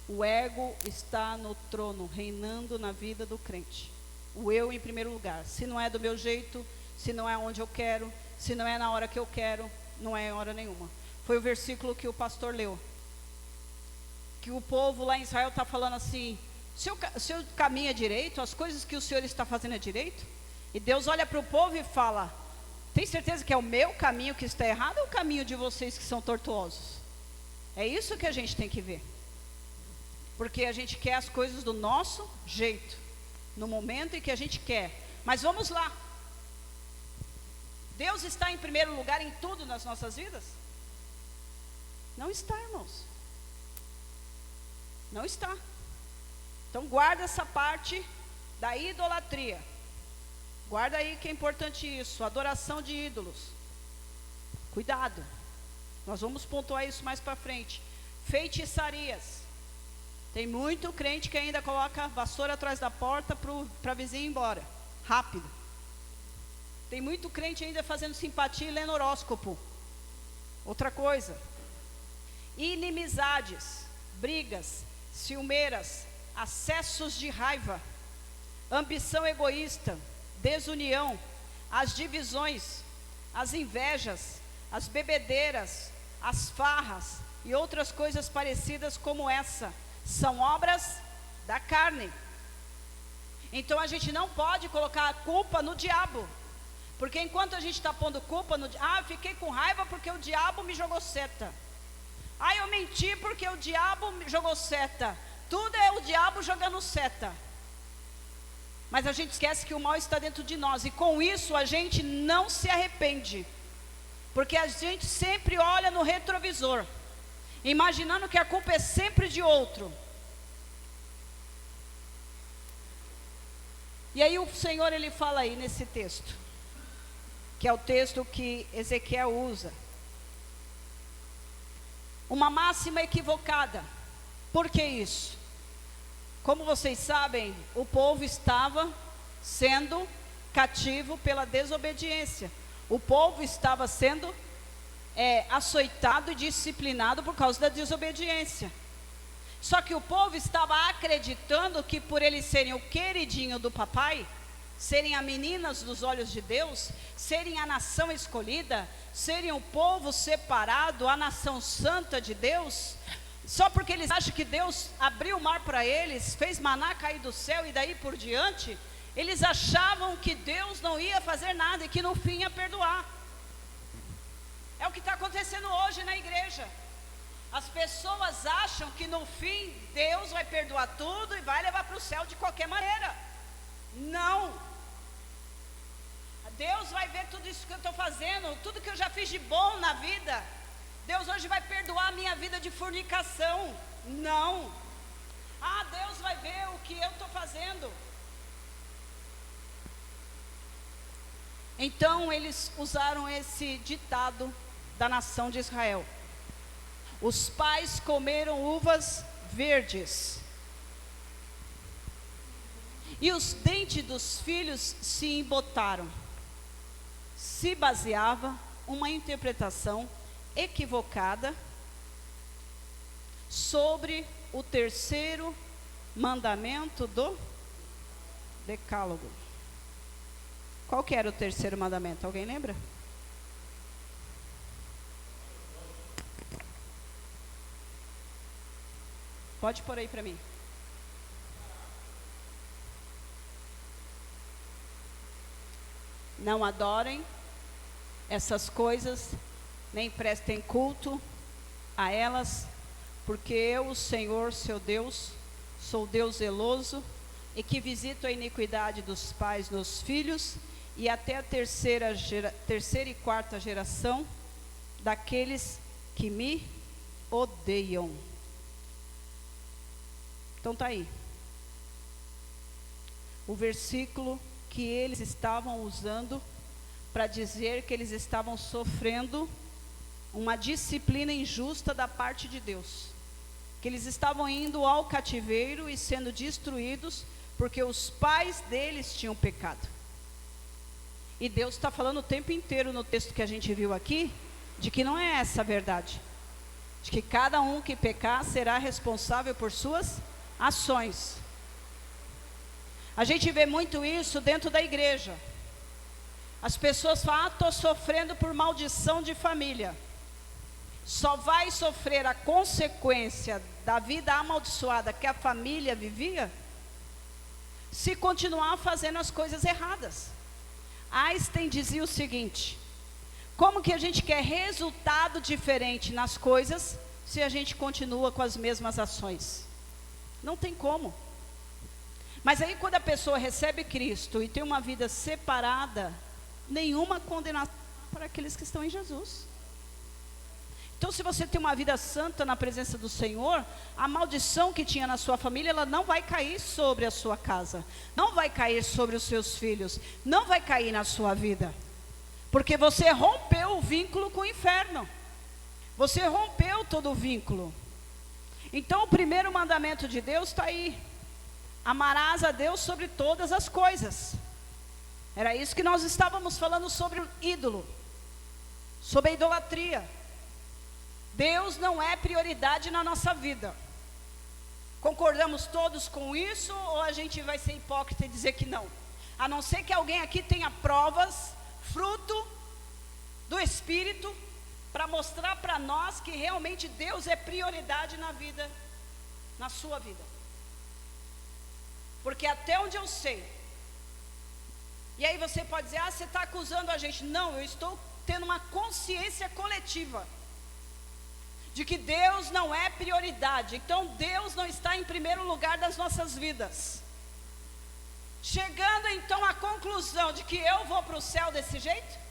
O ego está no trono, reinando na vida do crente. O eu em primeiro lugar. Se não é do meu jeito, se não é onde eu quero, se não é na hora que eu quero, não é em hora nenhuma. Foi o versículo que o pastor leu. Que o povo lá em Israel está falando assim, se eu caminho é direito, as coisas que o Senhor está fazendo é direito? E Deus olha para o povo e fala, tem certeza que é o meu caminho que está errado ou o caminho de vocês que são tortuosos? É isso que a gente tem que ver. Porque a gente quer as coisas do nosso jeito, no momento em que a gente quer. Mas vamos lá. Deus está em primeiro lugar em tudo nas nossas vidas? Não está, irmãos. Não está. Então guarda essa parte da idolatria. Guarda aí que é importante isso. Adoração de ídolos. Cuidado. Nós vamos pontuar isso mais para frente. Feitiçarias. Tem muito crente que ainda coloca vassoura atrás da porta para vizinho ir embora. Rápido. Tem muito crente ainda fazendo simpatia e lendo horóscopo. Outra coisa. Inimizades, brigas, ciumeiras, acessos de raiva, ambição egoísta, desunião, as divisões, as invejas, as bebedeiras, as farras e outras coisas parecidas como essa, são obras da carne. Então a gente não pode colocar a culpa no diabo, porque enquanto a gente está pondo culpa no diabo, eu fiquei com raiva porque o diabo me jogou seta, eu menti porque o diabo me jogou seta, tudo é o diabo jogando seta. Mas a gente esquece que o mal está dentro de nós, e com isso a gente não se arrepende, porque a gente sempre olha no retrovisor, imaginando que a culpa é sempre de outro. E aí o Senhor, ele fala aí nesse texto, que é o texto que Ezequiel usa, uma máxima equivocada. Por que isso? Como vocês sabem, o povo estava sendo cativo pela desobediência. O povo estava sendo açoitado e disciplinado por causa da desobediência. Só que o povo estava acreditando que por eles serem o queridinho do papai, serem as meninas dos olhos de Deus, serem a nação escolhida, serem o povo separado, a nação santa de Deus, só porque eles acham que Deus abriu o mar para eles, fez maná cair do céu e daí por diante, eles achavam que Deus não ia fazer nada e que no fim ia perdoar. É o que está acontecendo hoje na igreja. As pessoas acham que no fim Deus vai perdoar tudo e vai levar para o céu de qualquer maneira. Não. Deus vai ver tudo isso que eu estou fazendo, tudo que eu já fiz de bom na vida. Deus hoje vai perdoar a minha vida de fornicação. Não. Deus vai ver o que eu estou fazendo. Então eles usaram esse ditado da nação de Israel: os pais comeram uvas verdes, e os dentes dos filhos se embotaram. se baseava uma interpretação equivocada sobre o terceiro mandamento do Decálogo. Qual que era o terceiro mandamento? Alguém lembra? Pode pôr aí para mim. Não adorem essas coisas, nem prestem culto a elas, porque eu, o Senhor, seu Deus, sou Deus zeloso, e que visito a iniquidade dos pais nos filhos, e até a terceira e quarta geração daqueles que me odeiam. Então tá aí. O versículo que eles estavam usando para dizer que eles estavam sofrendo uma disciplina injusta da parte de Deus. Que eles estavam indo ao cativeiro e sendo destruídos porque os pais deles tinham pecado. E Deus está falando o tempo inteiro no texto que a gente viu aqui, de que não é essa a verdade. De que cada um que pecar será responsável por suas ações. A gente vê muito isso dentro da igreja. As pessoas falam, estou sofrendo por maldição de família. Só vai sofrer a consequência da vida amaldiçoada que a família vivia se continuar fazendo as coisas erradas. Einstein dizia o seguinte: como que a gente quer resultado diferente nas coisas se a gente continua com as mesmas ações? Não tem como. Mas aí quando a pessoa recebe Cristo e tem uma vida separada, nenhuma condenação para aqueles que estão em Jesus. Então se você tem uma vida santa na presença do Senhor, a maldição que tinha na sua família, ela não vai cair sobre a sua casa, não vai cair sobre os seus filhos, não vai cair na sua vida, porque você rompeu o vínculo com o inferno, você rompeu todo o vínculo. Então o primeiro mandamento de Deus está aí: amarás a Deus sobre todas as coisas. Era isso que nós estávamos falando sobre o ídolo, sobre a idolatria. Deus não é prioridade na nossa vida. Concordamos todos com isso, ou a gente vai ser hipócrita e dizer que não? A não ser que alguém aqui tenha provas, fruto do Espírito, para mostrar para nós que realmente Deus é prioridade na vida, na sua vida. Porque até onde eu sei, e aí você pode dizer, você está acusando a gente. Não, eu estou tendo uma consciência coletiva de que Deus não é prioridade. Então Deus não está em primeiro lugar das nossas vidas. Chegando então à conclusão de que eu vou para o céu desse jeito?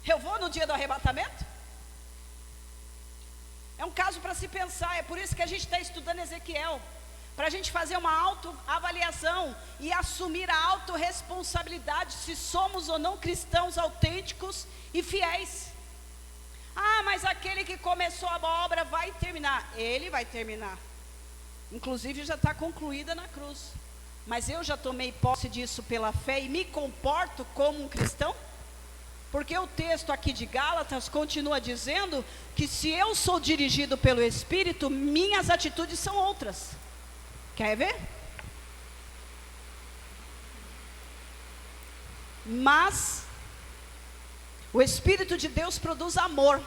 Eu vou no dia do arrebatamento? É um caso para se pensar. É por isso que a gente está estudando Ezequiel, para a gente fazer uma autoavaliação e assumir a autorresponsabilidade se somos ou não cristãos autênticos e fiéis. Mas aquele que começou a obra vai terminar. Ele vai terminar. Inclusive já está concluída na cruz. Mas eu já tomei posse disso pela fé e me comporto como um cristão? Porque o texto aqui de Gálatas continua dizendo que se eu sou dirigido pelo Espírito, minhas atitudes são outras. Quer ver? Mas o Espírito de Deus produz amor.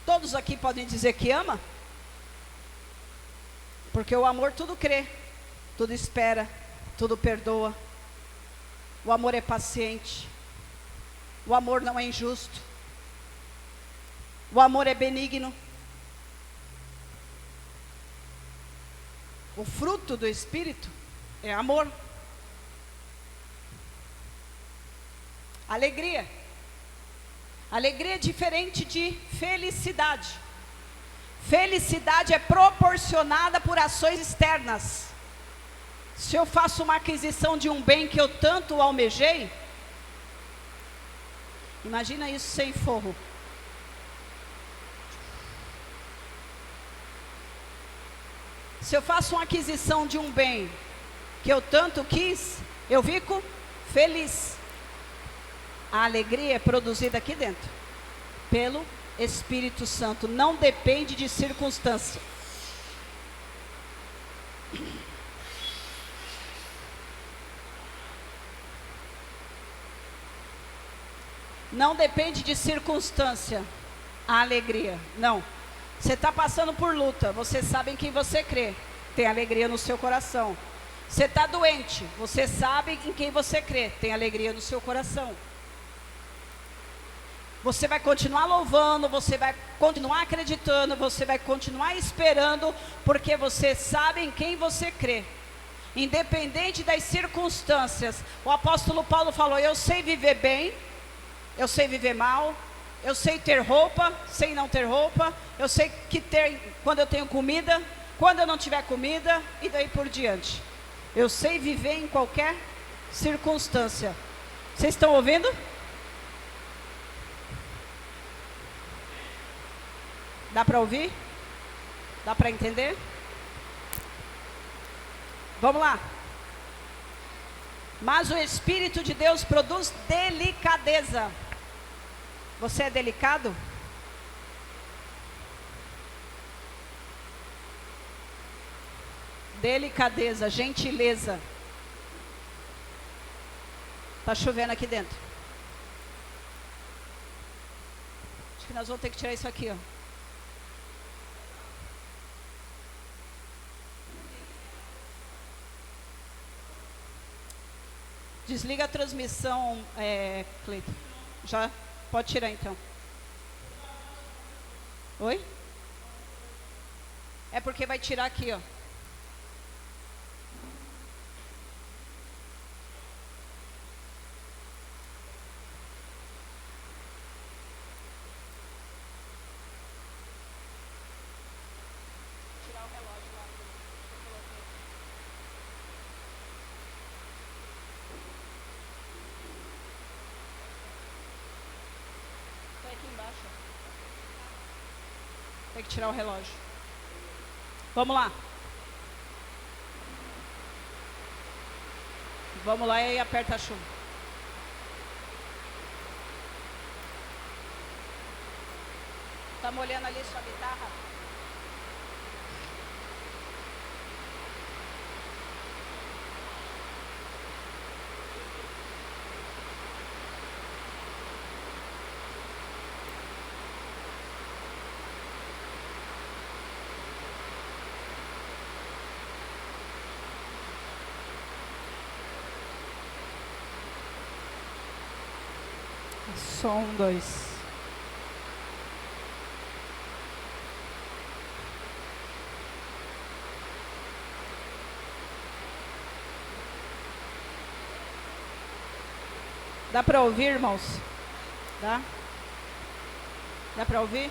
Todos aqui podem dizer que ama? Porque o amor tudo crê, tudo espera, tudo perdoa. O amor é paciente. O amor não é injusto. O amor é benigno. O fruto do Espírito é amor. Alegria. Alegria é diferente de felicidade. Felicidade é proporcionada por ações externas. Se eu faço uma aquisição de um bem que eu tanto almejei, imagina isso sem forro. Se eu faço uma aquisição de um bem que eu tanto quis, eu fico feliz. A alegria é produzida aqui dentro, pelo Espírito Santo. Não depende de circunstância. Não depende de circunstância. A alegria, não. Você está passando por luta, você sabe em quem você crê. Tem alegria no seu coração. Você está doente, você sabe em quem você crê. Tem alegria no seu coração. Você vai continuar louvando, você vai continuar acreditando, você vai continuar esperando, porque você sabe em quem você crê. Independente das circunstâncias. O apóstolo Paulo falou: eu sei viver bem, eu sei viver mal, eu sei ter roupa, sei não ter roupa, eu sei que ter quando eu tenho comida, quando eu não tiver comida, e daí por diante. Eu sei viver em qualquer circunstância. Vocês estão ouvindo? Dá para ouvir? Dá para entender? Vamos lá. Mas o Espírito de Deus produz delicadeza. Você é delicado? Delicadeza, gentileza. Tá chovendo aqui dentro. Acho que nós vamos ter que tirar isso aqui, ó. Desliga a transmissão, Cleiton. Já pode tirar então. Oi? É porque vai tirar aqui, ó. Tirar o relógio lá que eu coloquei. Tá aqui embaixo. Tem que tirar o relógio. Vamos lá. Vamos lá e aperta a chuva. Tá molhando ali sua guitarra? Só um, dois. Dá para ouvir, irmãos? Dá? Dá para ouvir?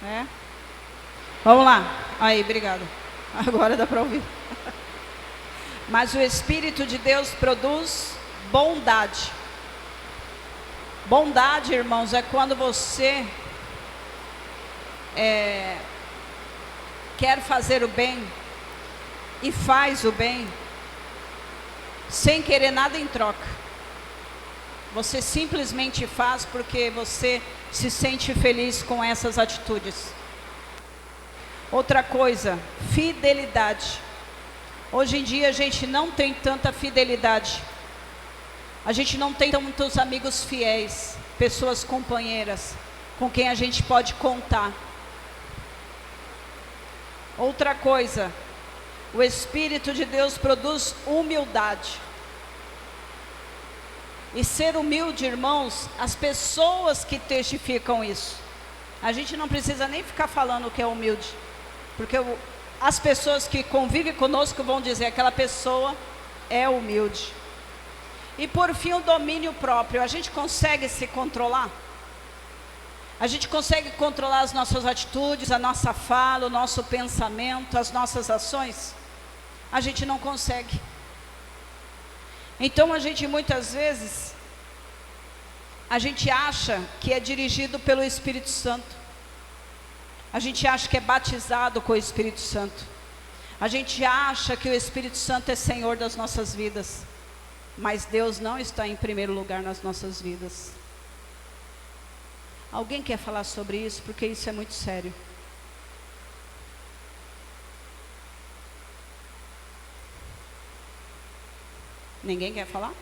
É? Vamos lá. Aí, obrigado. Agora dá para ouvir. Mas o Espírito de Deus produz bondade. Bondade, irmãos, é quando você quer fazer o bem e faz o bem sem querer nada em troca. Você simplesmente faz porque você se sente feliz com essas atitudes. Outra coisa, fidelidade. Hoje em dia a gente não tem tanta fidelidade. A gente não tem tantos amigos fiéis, pessoas companheiras, com quem a gente pode contar. Outra coisa, o Espírito de Deus produz humildade. E ser humilde, irmãos, as pessoas que testificam isso. A gente não precisa nem ficar falando que é humilde, porque as pessoas que convivem conosco vão dizer: aquela pessoa é humilde. E por fim, o domínio próprio. A gente consegue se controlar? A gente consegue controlar as nossas atitudes, a nossa fala, o nosso pensamento, as nossas ações? A gente não consegue. Então a gente muitas vezes, a gente acha que é dirigido pelo Espírito Santo. A gente acha que é batizado com o Espírito Santo. A gente acha que o Espírito Santo é Senhor das nossas vidas. mas Deus não está em primeiro lugar nas nossas vidas. Alguém quer falar sobre isso? Porque isso é muito sério. Ninguém quer falar?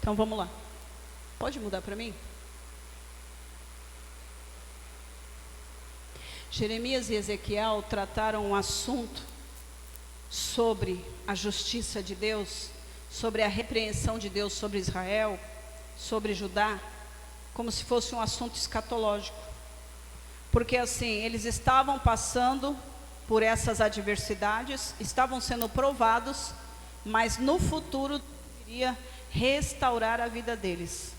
Então vamos lá. Pode mudar para mim? Jeremias e Ezequiel trataram um assunto sobre a justiça de Deus, sobre a repreensão de Deus sobre Israel, sobre Judá, como se fosse um assunto escatológico. Porque assim, eles estavam passando por essas adversidades, estavam sendo provados, mas no futuro iria restaurar a vida deles.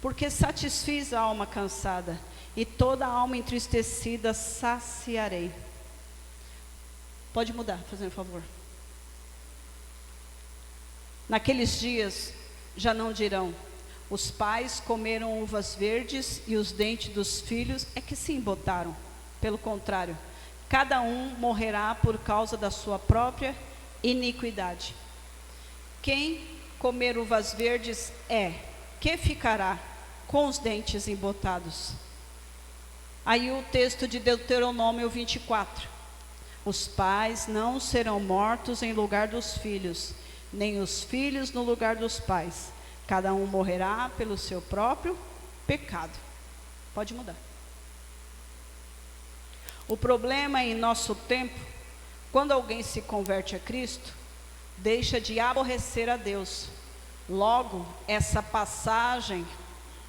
Porque satisfiz a alma cansada, e toda a alma entristecida saciarei. Pode mudar, fazendo favor. Naqueles dias já não dirão: os pais comeram uvas verdes e os dentes dos filhos é que se embotaram. Pelo contrário, cada um morrerá por causa da sua própria iniquidade. Quem comer uvas verdes que ficará com os dentes embotados. Aí o texto de Deuteronômio 24. Os pais não serão mortos em lugar dos filhos, nem os filhos no lugar dos pais. Cada um morrerá pelo seu próprio pecado. Pode mudar. O problema em nosso tempo, quando alguém se converte a Cristo, deixa de aborrecer a Deus. Logo, essa passagem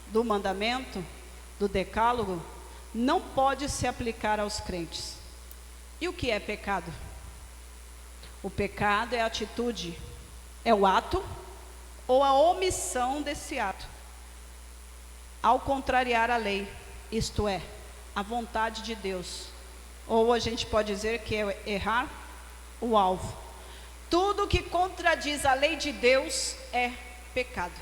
do mandamento, do decálogo, não pode se aplicar aos crentes. E o que é pecado? O pecado é a atitude, é o ato ou a omissão desse ato, ao contrariar a lei, isto é, a vontade de Deus. Ou a gente pode dizer que é errar o alvo. Tudo que contradiz a lei de Deus é pecado.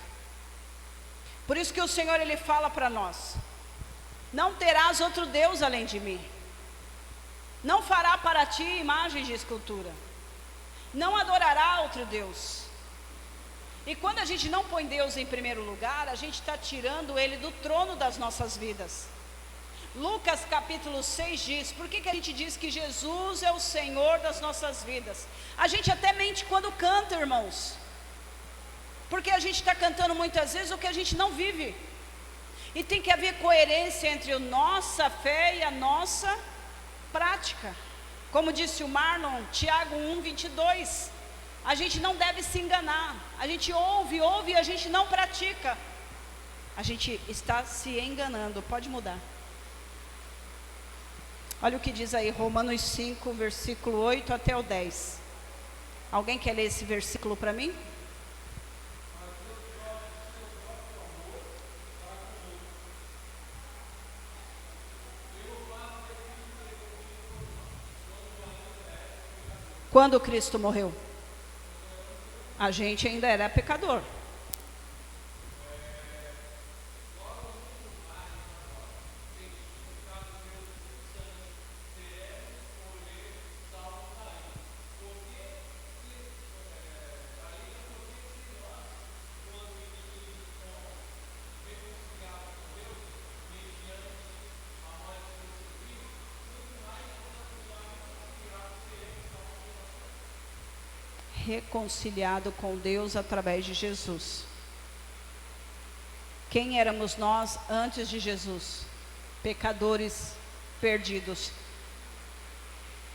Por isso que o Senhor, Ele fala para nós: não terás outro Deus além de mim. Não fará para ti imagens de escultura. Não adorará outro Deus. E quando a gente não põe Deus em primeiro lugar, a gente está tirando Ele do trono das nossas vidas. Lucas capítulo 6 diz: por que a gente diz que Jesus é o Senhor das nossas vidas? A gente até mente quando canta, irmãos, porque a gente está cantando muitas vezes o que a gente não vive. E tem que haver coerência entre a nossa fé e a nossa prática. Como disse o Marlon, Tiago 1:22, a gente não deve se enganar. A gente ouve e a gente não pratica. A gente está se enganando. Pode mudar. Olha o que diz aí, Romanos 5, versículo 8 até o 10. Alguém quer ler esse versículo para mim? Quando Cristo morreu, a gente ainda era pecador. Reconciliado com Deus através de Jesus. Quem éramos nós antes de Jesus? Pecadores perdidos.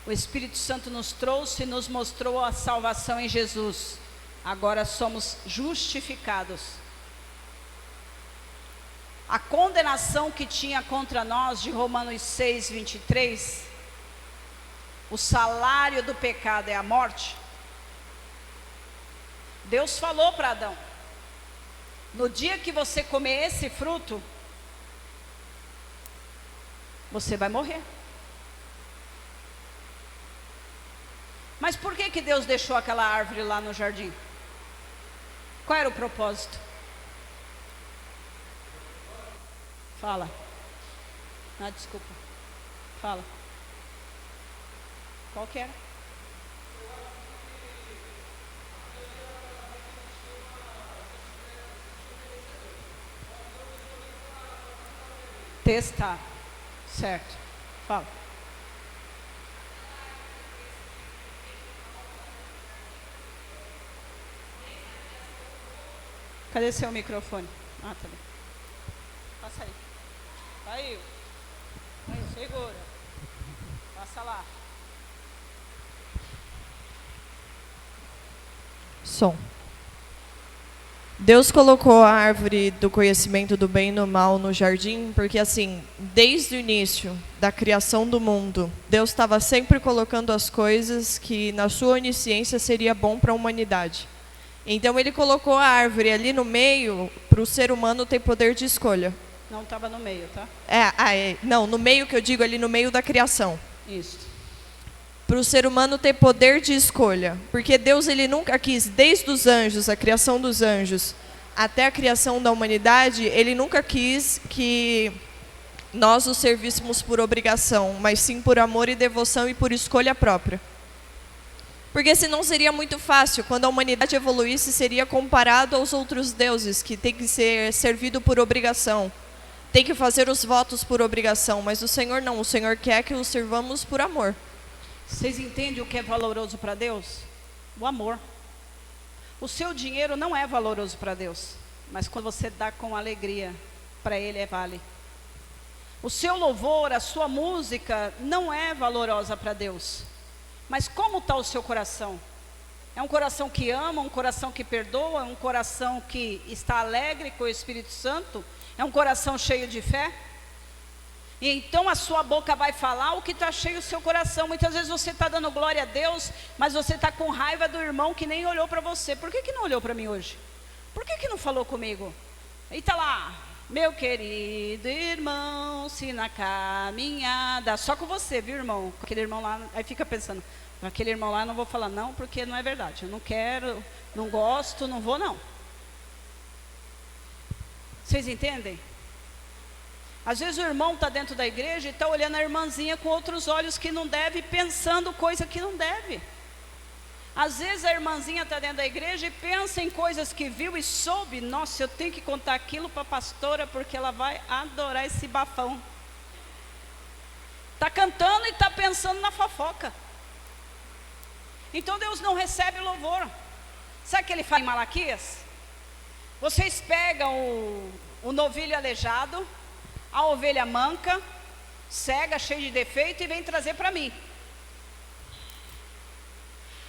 O Espírito Santo nos trouxe e nos mostrou a salvação em Jesus. Agora somos justificados. A condenação que tinha contra nós, de Romanos 6, 23, o salário do pecado é a morte. Deus falou para Adão: no dia que você comer esse fruto, você vai morrer. Mas por que que Deus deixou aquela árvore lá no jardim? Qual era o propósito? Fala. Ah, desculpa. Fala. Qual que era? Testar. Certo. Fala. Cadê seu microfone? Ah, tá bem. Passa aí. Aí. Aí, segura. Passa lá.
Som. Deus colocou a árvore do conhecimento do bem e do mal no jardim, porque assim, desde o início da criação do mundo, Deus estava sempre colocando as coisas que na sua onisciência seria bom para a humanidade. Então ele colocou a árvore ali no meio para o ser humano ter poder de escolha.
Não estava no meio, tá?
Não, no meio que eu digo ali, no meio da criação.
Isso.
Para o ser humano ter poder de escolha. Porque Deus ele nunca quis, desde os anjos, a criação dos anjos, até a criação da humanidade, ele nunca quis que nós o servíssemos por obrigação, mas sim por amor e devoção e por escolha própria. Porque senão seria muito fácil, quando a humanidade evoluísse, seria comparado aos outros deuses, que tem que ser servido por obrigação. Tem que fazer os votos por obrigação, mas o Senhor não, o Senhor quer que o servamos por amor.
Vocês entendem o que é valoroso para Deus? O amor. O seu dinheiro não é valoroso para Deus, mas quando você dá com alegria, para Ele vale. O seu louvor, a sua música não é valorosa para Deus, mas como está o seu coração? É um coração que ama, um coração que perdoa, um coração que está alegre com o Espírito Santo? É um coração cheio de fé? E então a sua boca vai falar o que está cheio o seu coração. Muitas vezes você está dando glória a Deus, mas você está com raiva do irmão que nem olhou para você. Por que não olhou para mim hoje? Por que não falou comigo? E está lá, meu querido irmão, se na caminhada, só com você, viu, irmão? Aquele irmão lá, aí fica pensando, aquele irmão lá eu não vou falar não, porque não é verdade. Eu não quero, não gosto, não vou não. Vocês entendem? Às vezes o irmão está dentro da igreja e está olhando a irmãzinha com outros olhos que não deve, pensando coisa que não deve. Às vezes a irmãzinha está dentro da igreja e pensa em coisas que viu e soube. Nossa, eu tenho que contar aquilo para a pastora porque ela vai adorar esse bafão. Está cantando e está pensando na fofoca. Então Deus não recebe louvor. Sabe o que ele faz em Malaquias? Vocês pegam o novilho aleijado, a ovelha manca, cega, cheia de defeito e vem trazer para mim.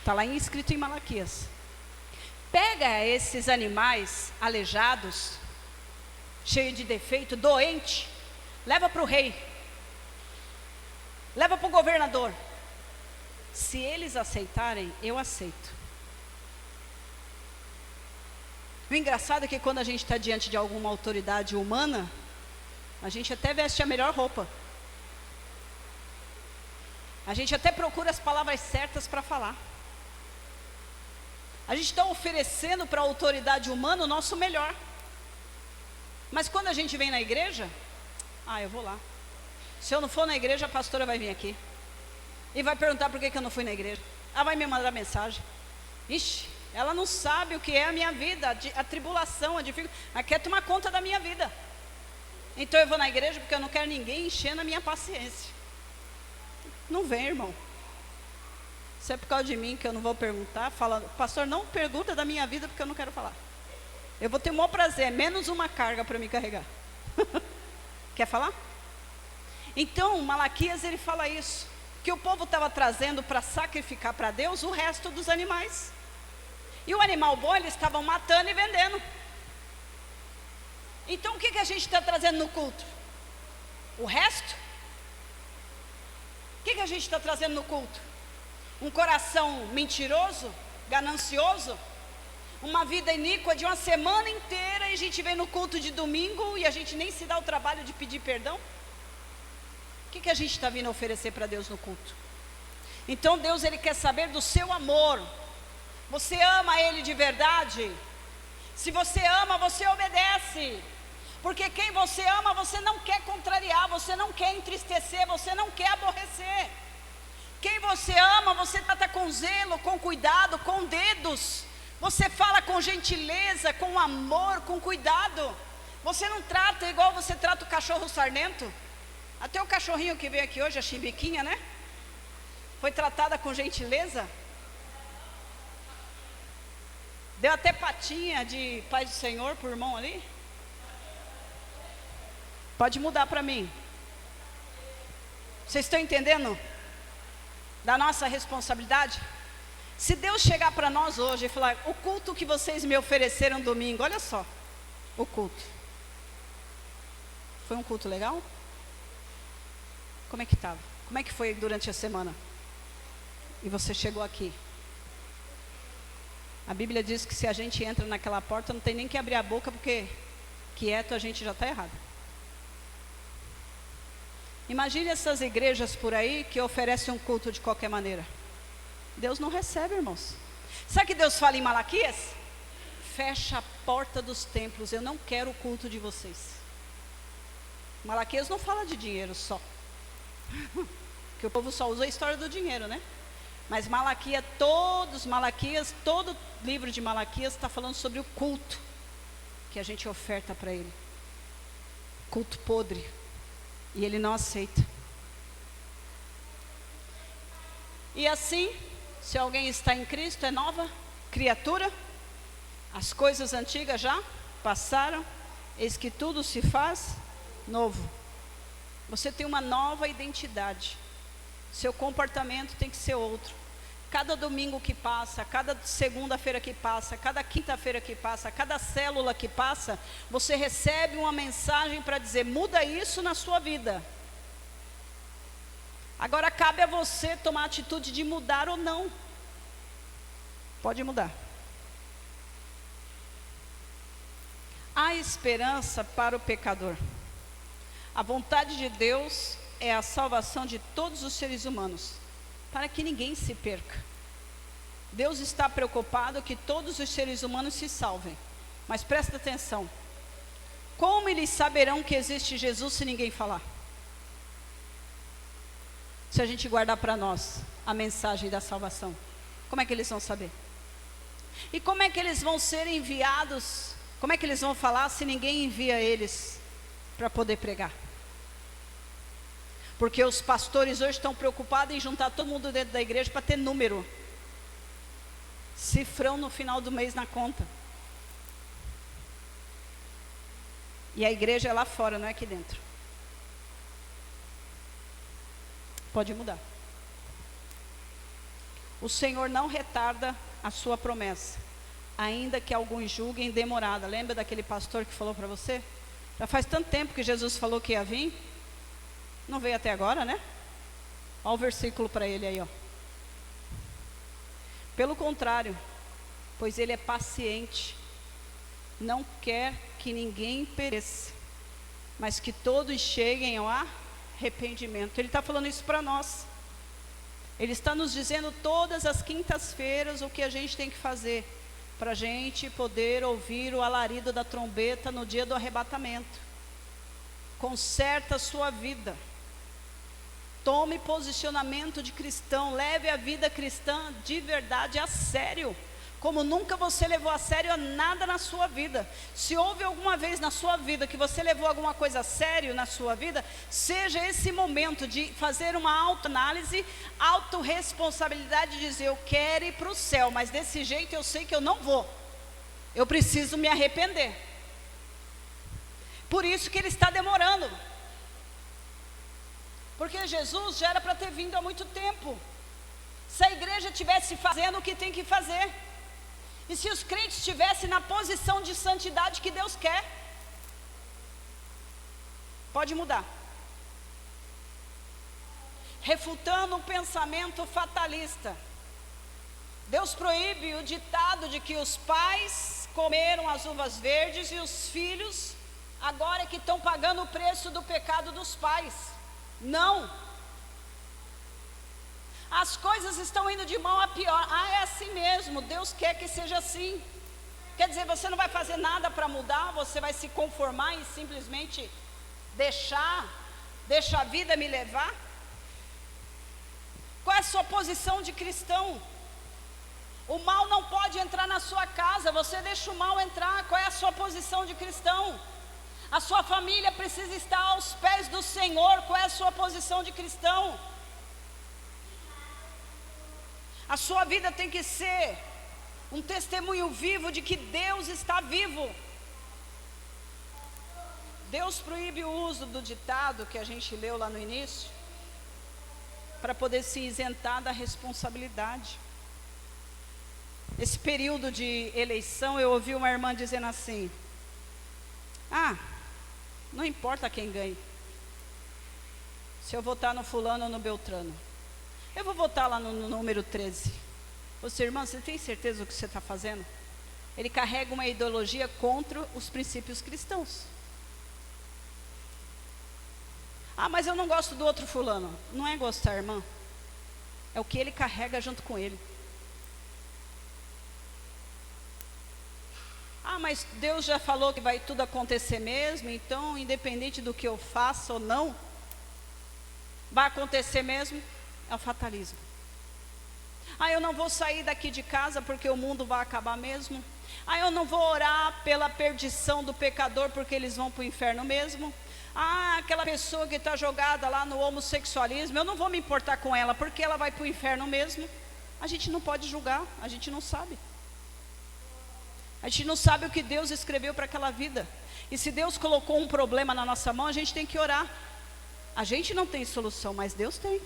Está lá escrito em Malaquias. Pega esses animais aleijados, cheios de defeito, doente, leva para o rei, leva para o governador. Se eles aceitarem, eu aceito. O engraçado é que quando a gente está diante de alguma autoridade humana, a gente até veste a melhor roupa. A gente até procura as palavras certas para falar. A gente está oferecendo para a autoridade humana o nosso melhor. Mas quando a gente vem na igreja, eu vou lá. Se eu não for na igreja, a pastora vai vir aqui. E vai perguntar por que eu não fui na igreja. Ela vai me mandar mensagem. Ixi, ela não sabe o que é a minha vida, a tribulação, a dificuldade. Ela quer tomar conta da minha vida. Então eu vou na igreja porque eu não quero ninguém enchendo a minha paciência. Não vem, irmão. Se é por causa de mim que eu não vou perguntar, fala, pastor, não pergunta da minha vida porque eu não quero falar. Eu vou ter o maior prazer, menos uma carga para me carregar. Quer falar? Então, Malaquias ele fala isso, que o povo estava trazendo para sacrificar para Deus o resto dos animais. E o animal bom eles estavam matando e vendendo. Então o que a gente está trazendo no culto? O resto? O que a gente está trazendo no culto? Um coração mentiroso, ganancioso? Uma vida iníqua de uma semana inteira e a gente vem no culto de domingo e a gente nem se dá o trabalho de pedir perdão? O que a gente está vindo oferecer para Deus no culto? Então Deus, Ele quer saber do seu amor. Você ama Ele de verdade? Se você ama, você obedece. Porque quem você ama, você não quer contrariar, você não quer entristecer, você não quer aborrecer. Quem você ama, você trata com zelo, com cuidado, com dedos. Você fala com gentileza, com amor, com cuidado. Você não trata igual você trata o cachorro sarnento. Até o cachorrinho que veio aqui hoje, a Chimbiquinha, né? Foi tratada com gentileza. Deu até patinha de paz do Senhor pro irmão ali. Pode mudar para mim. Vocês estão entendendo? Da nossa responsabilidade? Se Deus chegar para nós hoje e falar: o culto que vocês me ofereceram domingo, olha só, o culto. Foi um culto legal? Como é que estava? Como é que foi durante a semana? E você chegou aqui. A Bíblia diz que se a gente entra naquela porta, não tem nem que abrir a boca, porque quieto a gente já está errado. Imagine essas igrejas por aí que oferecem um culto de qualquer maneira. Deus não recebe, irmãos. Sabe o que Deus fala em Malaquias? Fecha a porta dos templos, eu não quero o culto de vocês. Malaquias não fala de dinheiro só. Porque o povo só usa a história do dinheiro, né? Mas Malaquias, todo livro de Malaquias está falando sobre o culto que a gente oferta para ele. Culto podre. E ele não aceita. E assim, se alguém está em Cristo, é nova criatura. As coisas antigas já passaram, eis que tudo se faz novo. Você tem uma nova identidade. Seu comportamento tem que ser outro. Cada domingo que passa, cada segunda-feira que passa, cada quinta-feira que passa, cada célula que passa, você recebe uma mensagem para dizer: muda isso na sua vida. Agora cabe a você tomar a atitude de mudar ou não. Pode mudar. Há esperança para o pecador. A vontade de Deus é a salvação de todos os seres humanos, para que ninguém se perca. Deus está preocupado que todos os seres humanos se salvem. Mas presta atenção: como eles saberão que existe Jesus se ninguém falar? Se a gente guardar para nós a mensagem da salvação, como é que eles vão saber? E como é que eles vão ser enviados? Como é que eles vão falar se ninguém envia eles para poder pregar? Porque os pastores hoje estão preocupados em juntar todo mundo dentro da igreja para ter número, cifrão no final do mês na conta. E a igreja é lá fora, não é aqui dentro. Pode mudar. O Senhor não retarda a sua promessa, ainda que alguns julguem demorada. Lembra daquele pastor que falou para você? Já faz tanto tempo que Jesus falou que ia vir, não veio até agora, né? Olha o versículo para ele aí, ó. Pelo contrário, pois ele é paciente, não quer que ninguém pereça, mas que todos cheguem ao arrependimento. Ele está falando isso para nós. Ele está nos dizendo todas as quintas-feiras o que a gente tem que fazer, para a gente poder ouvir o alarido da trombeta no dia do arrebatamento. Conserta a sua vida. Tome posicionamento de cristão, leve a vida cristã de verdade a sério, como nunca você levou a sério nada na sua vida. Se houve alguma vez na sua vida que você levou alguma coisa a sério na sua vida, seja esse momento de fazer uma autoanálise, autorresponsabilidade, de dizer: eu quero ir para o céu, mas desse jeito eu sei que eu não vou, eu preciso me arrepender. Por isso que ele está demorando. Porque Jesus já era para ter vindo há muito tempo. Se a igreja estivesse fazendo o que tem que fazer, e se os crentes estivessem na posição de santidade que Deus quer, pode mudar. Refutando o pensamento fatalista, Deus proíbe o ditado de que os pais comeram as uvas verdes e os filhos agora é que estão pagando o preço do pecado dos pais. Não. As coisas estão indo de mal a pior. Ah, é assim mesmo, Deus quer que seja assim. Quer dizer, você não vai fazer nada para mudar, você vai se conformar e simplesmente deixa a vida me levar? Qual é a sua posição de cristão? O mal não pode entrar na sua casa, você deixa o mal entrar. Qual é a sua posição de cristão? A sua família precisa estar aos pés do Senhor. Qual é a sua posição de cristão? A sua vida tem que ser um testemunho vivo de que Deus está vivo. Deus proíbe o uso do ditado que a gente leu lá no início, para poder se isentar da responsabilidade. Esse período de eleição, eu ouvi uma irmã dizendo assim: não importa quem ganhe, se eu votar no fulano ou no Beltrano, eu vou votar lá no número 13. Você, irmã, você tem certeza do que você está fazendo? Ele carrega uma ideologia contra os princípios cristãos. Mas eu não gosto do outro fulano. Não é gostar, irmã, é o que ele carrega junto com ele. Mas Deus já falou que vai tudo acontecer mesmo, então independente do que eu faça ou não, vai acontecer mesmo. É o fatalismo. Eu não vou sair daqui de casa porque o mundo vai acabar mesmo. Eu não vou orar pela perdição do pecador porque eles vão para o inferno mesmo. Aquela pessoa que está jogada lá no homossexualismo, eu não vou me importar com ela porque ela vai para o inferno mesmo. A gente não pode julgar, a gente não sabe. A gente não sabe o que Deus escreveu para aquela vida. E se Deus colocou um problema na nossa mão, a gente tem que orar. A gente não tem solução, mas Deus tem.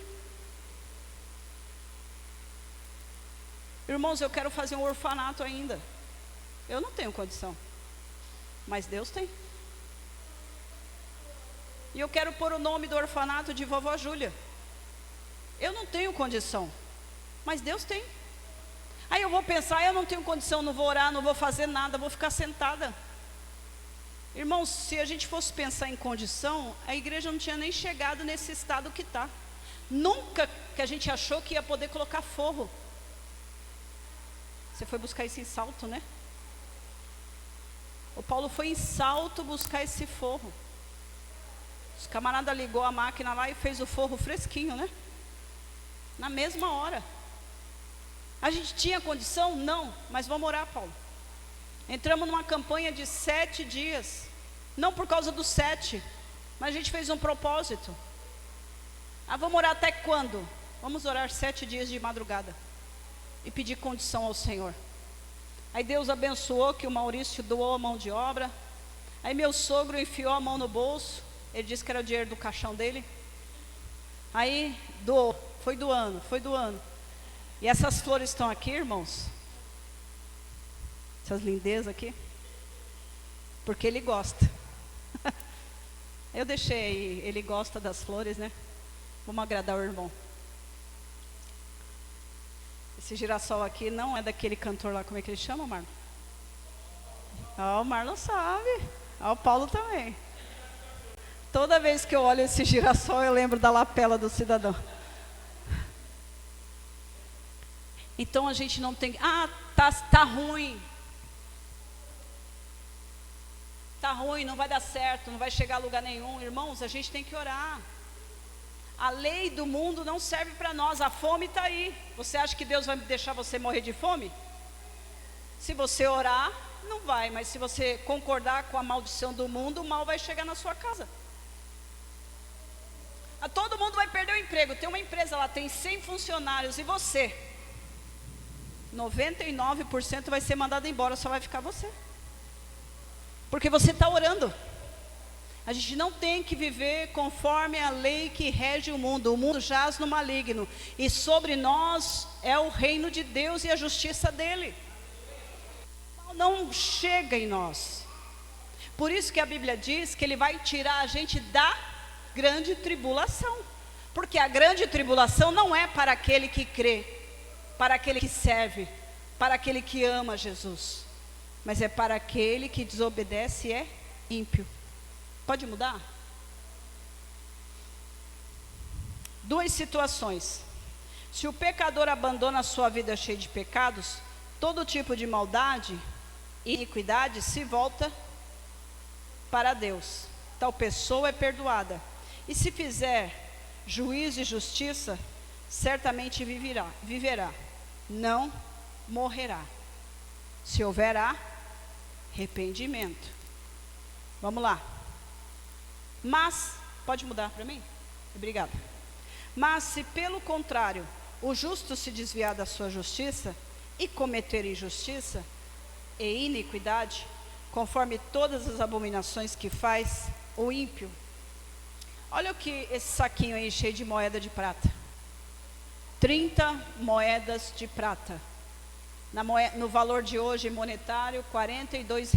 Irmãos, eu quero fazer um orfanato ainda. Eu não tenho condição, mas Deus tem. E eu quero pôr o nome do orfanato de Vovó Júlia. Eu não tenho condição, mas Deus tem. Eu vou pensar, eu não tenho condição, não vou orar, não vou fazer nada, vou ficar sentada. Irmãos, se a gente fosse pensar em condição, a igreja não tinha nem chegado nesse estado que está. Nunca que a gente achou que ia poder colocar forro. Você foi buscar isso em Salto, né? O Paulo foi em Salto buscar esse forro. Os camaradas ligou a máquina lá e fez o forro fresquinho, né? Na mesma hora. A gente tinha condição? Não, mas vamos orar, Paulo. Entramos numa campanha de 7 dias. Não por causa dos 7, mas a gente fez um propósito. Vamos orar até quando? Vamos orar 7 dias de madrugada e pedir condição ao Senhor. Aí Deus abençoou que o Maurício doou a mão de obra. Aí meu sogro enfiou a mão no bolso. Ele disse que era o dinheiro do caixão dele. Aí doou, foi doando. E essas flores estão aqui, irmãos. Essas lindezas aqui. Porque ele gosta. Eu deixei aí, ele gosta das flores, né? Vamos agradar o irmão. Esse girassol aqui não é daquele cantor lá, como é que ele chama, Marlon? O Marlon sabe. O Paulo também. Toda vez que eu olho esse girassol, eu lembro da lapela do cidadão. Então a gente não tem... tá ruim. Tá ruim, não vai dar certo, não vai chegar a lugar nenhum. Irmãos, a gente tem que orar. A lei do mundo não serve para nós, a fome está aí. Você acha que Deus vai deixar você morrer de fome? Se você orar, não vai. Mas se você concordar com a maldição do mundo, o mal vai chegar na sua casa. Todo mundo vai perder o emprego. Tem uma empresa lá, tem 100 funcionários. E você? 99% vai ser mandado embora, só vai ficar você. Porque você está orando. A gente não tem que viver conforme a lei que rege o mundo. O mundo jaz no maligno. E sobre nós é o reino de Deus e a justiça dele. Não chega em nós. Por isso que a Bíblia diz que ele vai tirar a gente da grande tribulação. Porque a grande tribulação não é para aquele que crê, para aquele que serve, para aquele que ama Jesus. Mas é para aquele que desobedece e é ímpio. Pode mudar? 2 situações. Se o pecador abandona a sua vida cheia de pecados, todo tipo de maldade e iniquidade se volta para Deus. Tal pessoa é perdoada. E se fizer juízo e justiça, certamente viverá, não morrerá. Se houver arrependimento. Vamos lá. Mas, pode mudar para mim? Obrigada. Mas se pelo contrário, o justo se desviar da sua justiça e cometer injustiça e iniquidade, conforme todas as abominações que faz o ímpio. Olha o que esse saquinho aí cheio de moeda de prata. 30 moedas de prata. No valor de hoje monetário, R$ 42.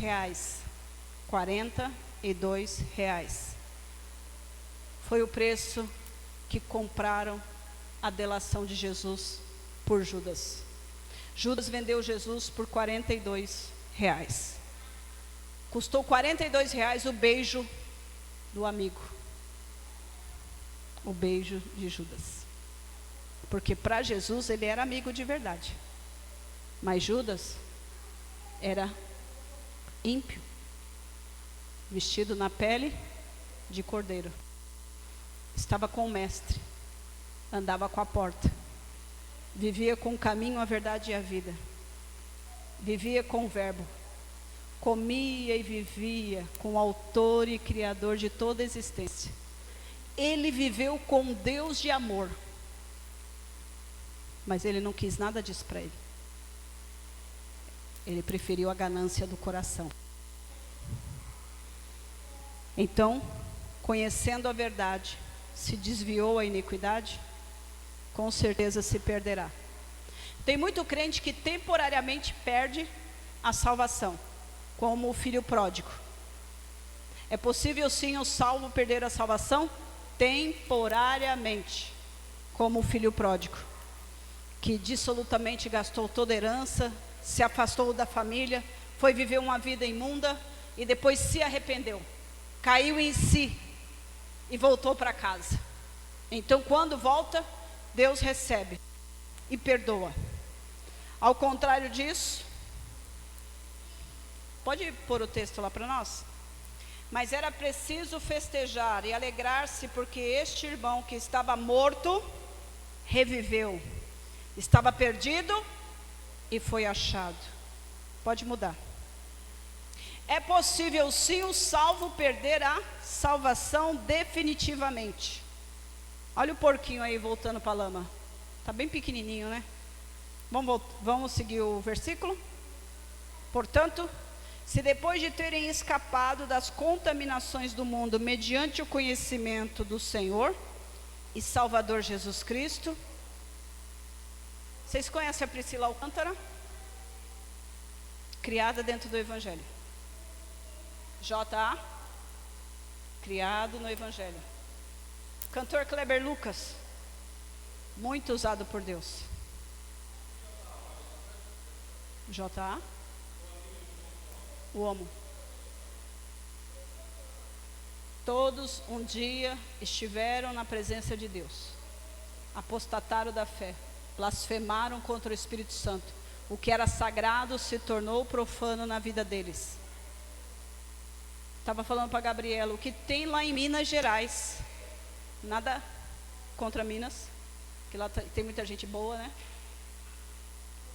R$ Foi o preço que compraram a delação de Jesus por Judas. Judas vendeu Jesus por R$ 42. Custou R$ 42 o beijo do amigo. O beijo de Judas. Porque para Jesus ele era amigo de verdade. Mas Judas era ímpio, vestido na pele de cordeiro. Estava com o mestre, andava com a porta, vivia com o caminho, a verdade e a vida, vivia com o verbo, comia e vivia com o autor e criador de toda a existência. Ele viveu com Deus de amor, mas ele não quis nada disso para ele. Ele preferiu a ganância do coração. Então, conhecendo a verdade, se desviou a iniquidade, com certeza se perderá. Tem muito crente que temporariamente perde a salvação, como o filho pródigo. É possível sim o salvo perder a salvação? Temporariamente, como o filho pródigo, que dissolutamente gastou toda a herança, se afastou da família, foi viver uma vida imunda e depois se arrependeu, caiu em si e voltou para casa. Então quando volta, Deus recebe e perdoa. Ao contrário disso, pode pôr o texto lá para nós? Mas era preciso festejar e alegrar-se, porque este irmão que estava morto, reviveu. Estava perdido e foi achado. Pode mudar. É possível sim o salvo perder a salvação definitivamente. Olha o porquinho aí voltando para a lama. Está bem pequenininho, né? Vamos seguir o versículo? Portanto, se depois de terem escapado das contaminações do mundo mediante o conhecimento do Senhor e Salvador Jesus Cristo. Vocês conhecem a Priscila Alcântara? Criada dentro do Evangelho. J.A. Criado no Evangelho. Cantor Kleber Lucas. Muito usado por Deus. J.A. O homo. Todos um dia estiveram na presença de Deus. Apostataram da fé. Blasfemaram contra o Espírito Santo. O que era sagrado se tornou profano na vida deles. Estava falando para a Gabriela, o que tem lá em Minas Gerais, nada contra Minas, que lá tem muita gente boa, né?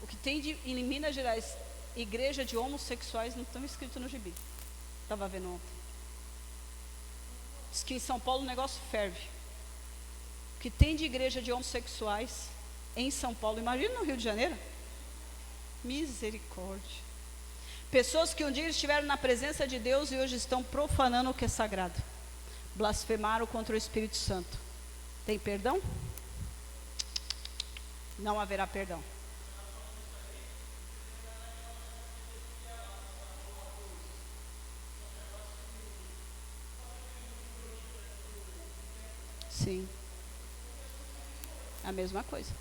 O que tem em Minas Gerais, igreja de homossexuais, não estão escritos no gibi. Estava vendo ontem. Diz que em São Paulo o negócio ferve. O que tem de igreja de homossexuais em São Paulo, imagina no Rio de Janeiro. Misericórdia. Pessoas que um dia estiveram na presença de Deus e hoje estão profanando o que é sagrado. Blasfemaram contra o Espírito Santo. Tem perdão? Não haverá perdão. Sim. A mesma coisa.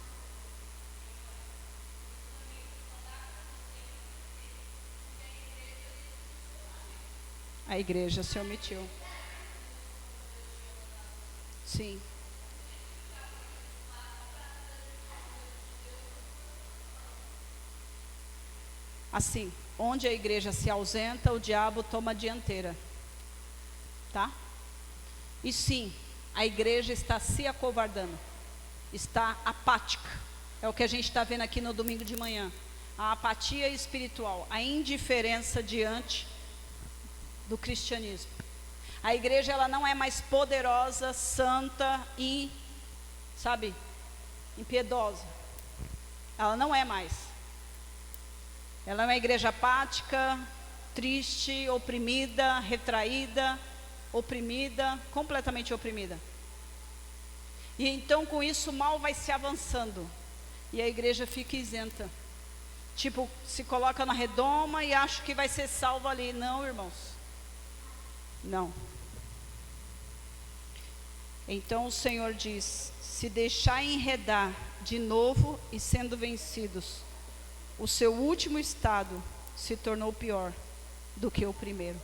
A igreja se omitiu. Sim. Assim, onde a igreja se ausenta, o diabo toma a dianteira. Tá? E sim, a igreja está se acovardando, está apática. É o que a gente está vendo aqui no domingo de manhã. A apatia espiritual, a indiferença diante do cristianismo. A igreja, ela não é mais poderosa, santa e, sabe, impiedosa. Ela não é mais. Ela é uma igreja apática, triste, oprimida, retraída, oprimida, completamente oprimida. E então com isso o mal vai se avançando e a igreja fica isenta. Tipo, se coloca na redoma e acha que vai ser salvo ali. Não, irmãos. Não. Então o Senhor diz: se deixar enredar de novo e sendo vencidos, o seu último estado se tornou pior do que o primeiro.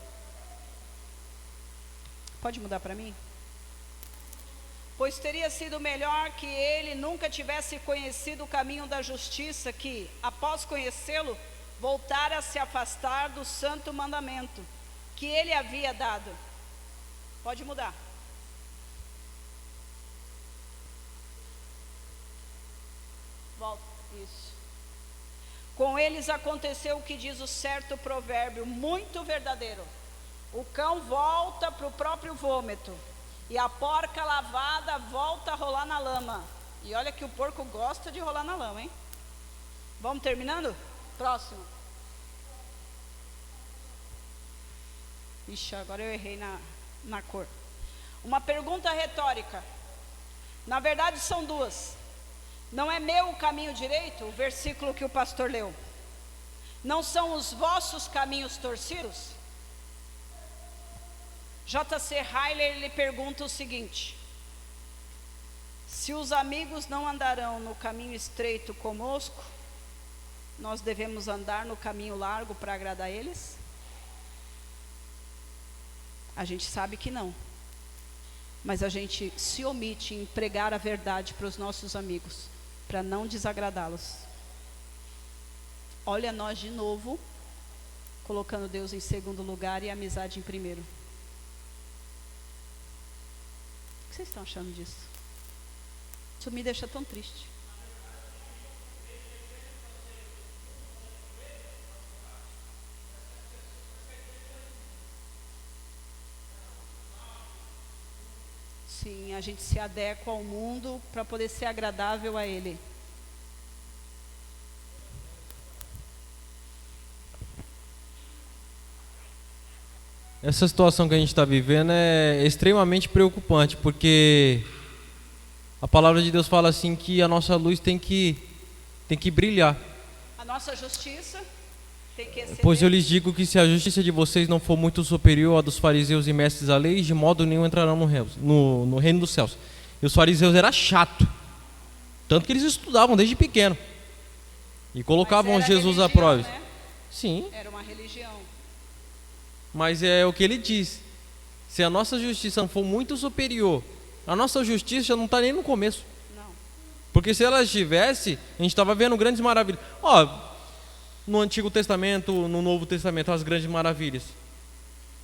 Pode mudar para mim? Pois teria sido melhor que ele nunca tivesse conhecido o caminho da justiça, que, após conhecê-lo, voltara a se afastar do santo mandamento que ele havia dado. Pode mudar. Volta, isso. Com eles aconteceu o que diz o certo provérbio, muito verdadeiro: o cão volta para o próprio vômito, e a porca lavada volta a rolar na lama. E olha que o porco gosta de rolar na lama, hein? Vamos terminando? Próximo. Ixi, agora eu errei na cor. Uma pergunta retórica. Na verdade são duas. Não é meu o caminho direito? O versículo que o pastor leu. Não são os vossos caminhos torcidos? J.C. Ryler lhe pergunta o seguinte: se os amigos não andarão no caminho estreito conosco, nós devemos andar no caminho largo para agradar eles? A gente sabe que não, mas a gente se omite em pregar a verdade para os nossos amigos, para não desagradá-los. Olha nós de novo, colocando Deus em segundo lugar e a amizade em primeiro. O que vocês estão achando disso? Isso me deixa tão triste. Sim, a gente se adequa ao mundo para poder ser agradável a ele.
Essa situação que a gente está vivendo é extremamente preocupante, porque a palavra de Deus fala assim que a nossa luz tem que brilhar.
A nossa justiça tem que exceder.
Pois eu lhes digo que se a justiça de vocês não for muito superior à dos fariseus e mestres da lei, de modo nenhum entrarão no reino dos céus. E os fariseus eram chato, tanto que eles estudavam desde pequeno e colocavam Jesus à prova.
Né?
Sim.
Era uma religião.
Mas é o que ele diz: se a nossa justiça não for muito superior, a nossa justiça já não está nem no começo.
Não.
Porque se ela estivesse, a gente estava vendo grandes maravilhas. No Antigo Testamento, no Novo Testamento, as grandes maravilhas.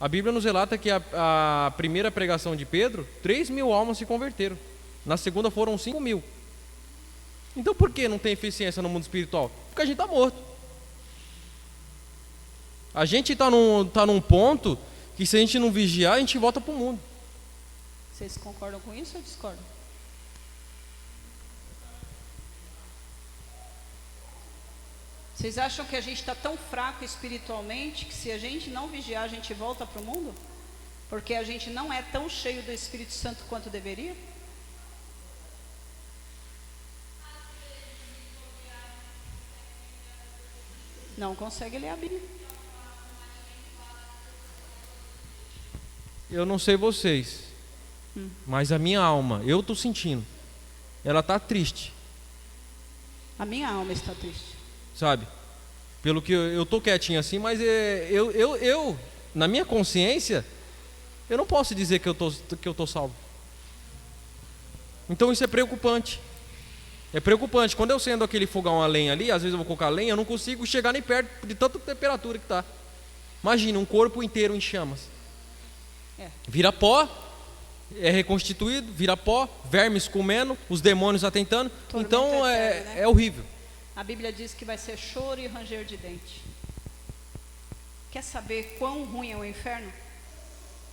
A Bíblia nos relata que a primeira pregação de Pedro, 3.000 almas se converteram. Na segunda foram 5.000. Então por que não tem eficiência no mundo espiritual? Porque a gente está morto. A gente está num ponto que, se a gente não vigiar, a gente volta para o mundo.
Vocês concordam com isso ou discordam? Vocês acham que a gente está tão fraco espiritualmente que, se a gente não vigiar, a gente volta para o mundo? Porque a gente não é tão cheio do Espírito Santo quanto deveria? Não consegue ler a Bíblia.
Eu não sei vocês, mas a minha alma, eu estou sentindo, ela está triste.
A minha alma está triste.
Sabe? Pelo que eu estou quietinho assim, mas eu, na minha consciência, eu não posso dizer que eu tô salvo. Então isso é preocupante. É preocupante. Quando eu acendo aquele fogão a lenha ali, às vezes eu vou colocar lenha, eu não consigo chegar nem perto de tanta temperatura que está. Imagina, um corpo inteiro em chamas. Vira pó, é reconstituído, vira pó, vermes comendo, os demônios atentando.
Tormento
Então
eterno, né?
é horrível.
A Bíblia diz que vai ser choro e ranger de dente. Quer saber quão ruim é o inferno?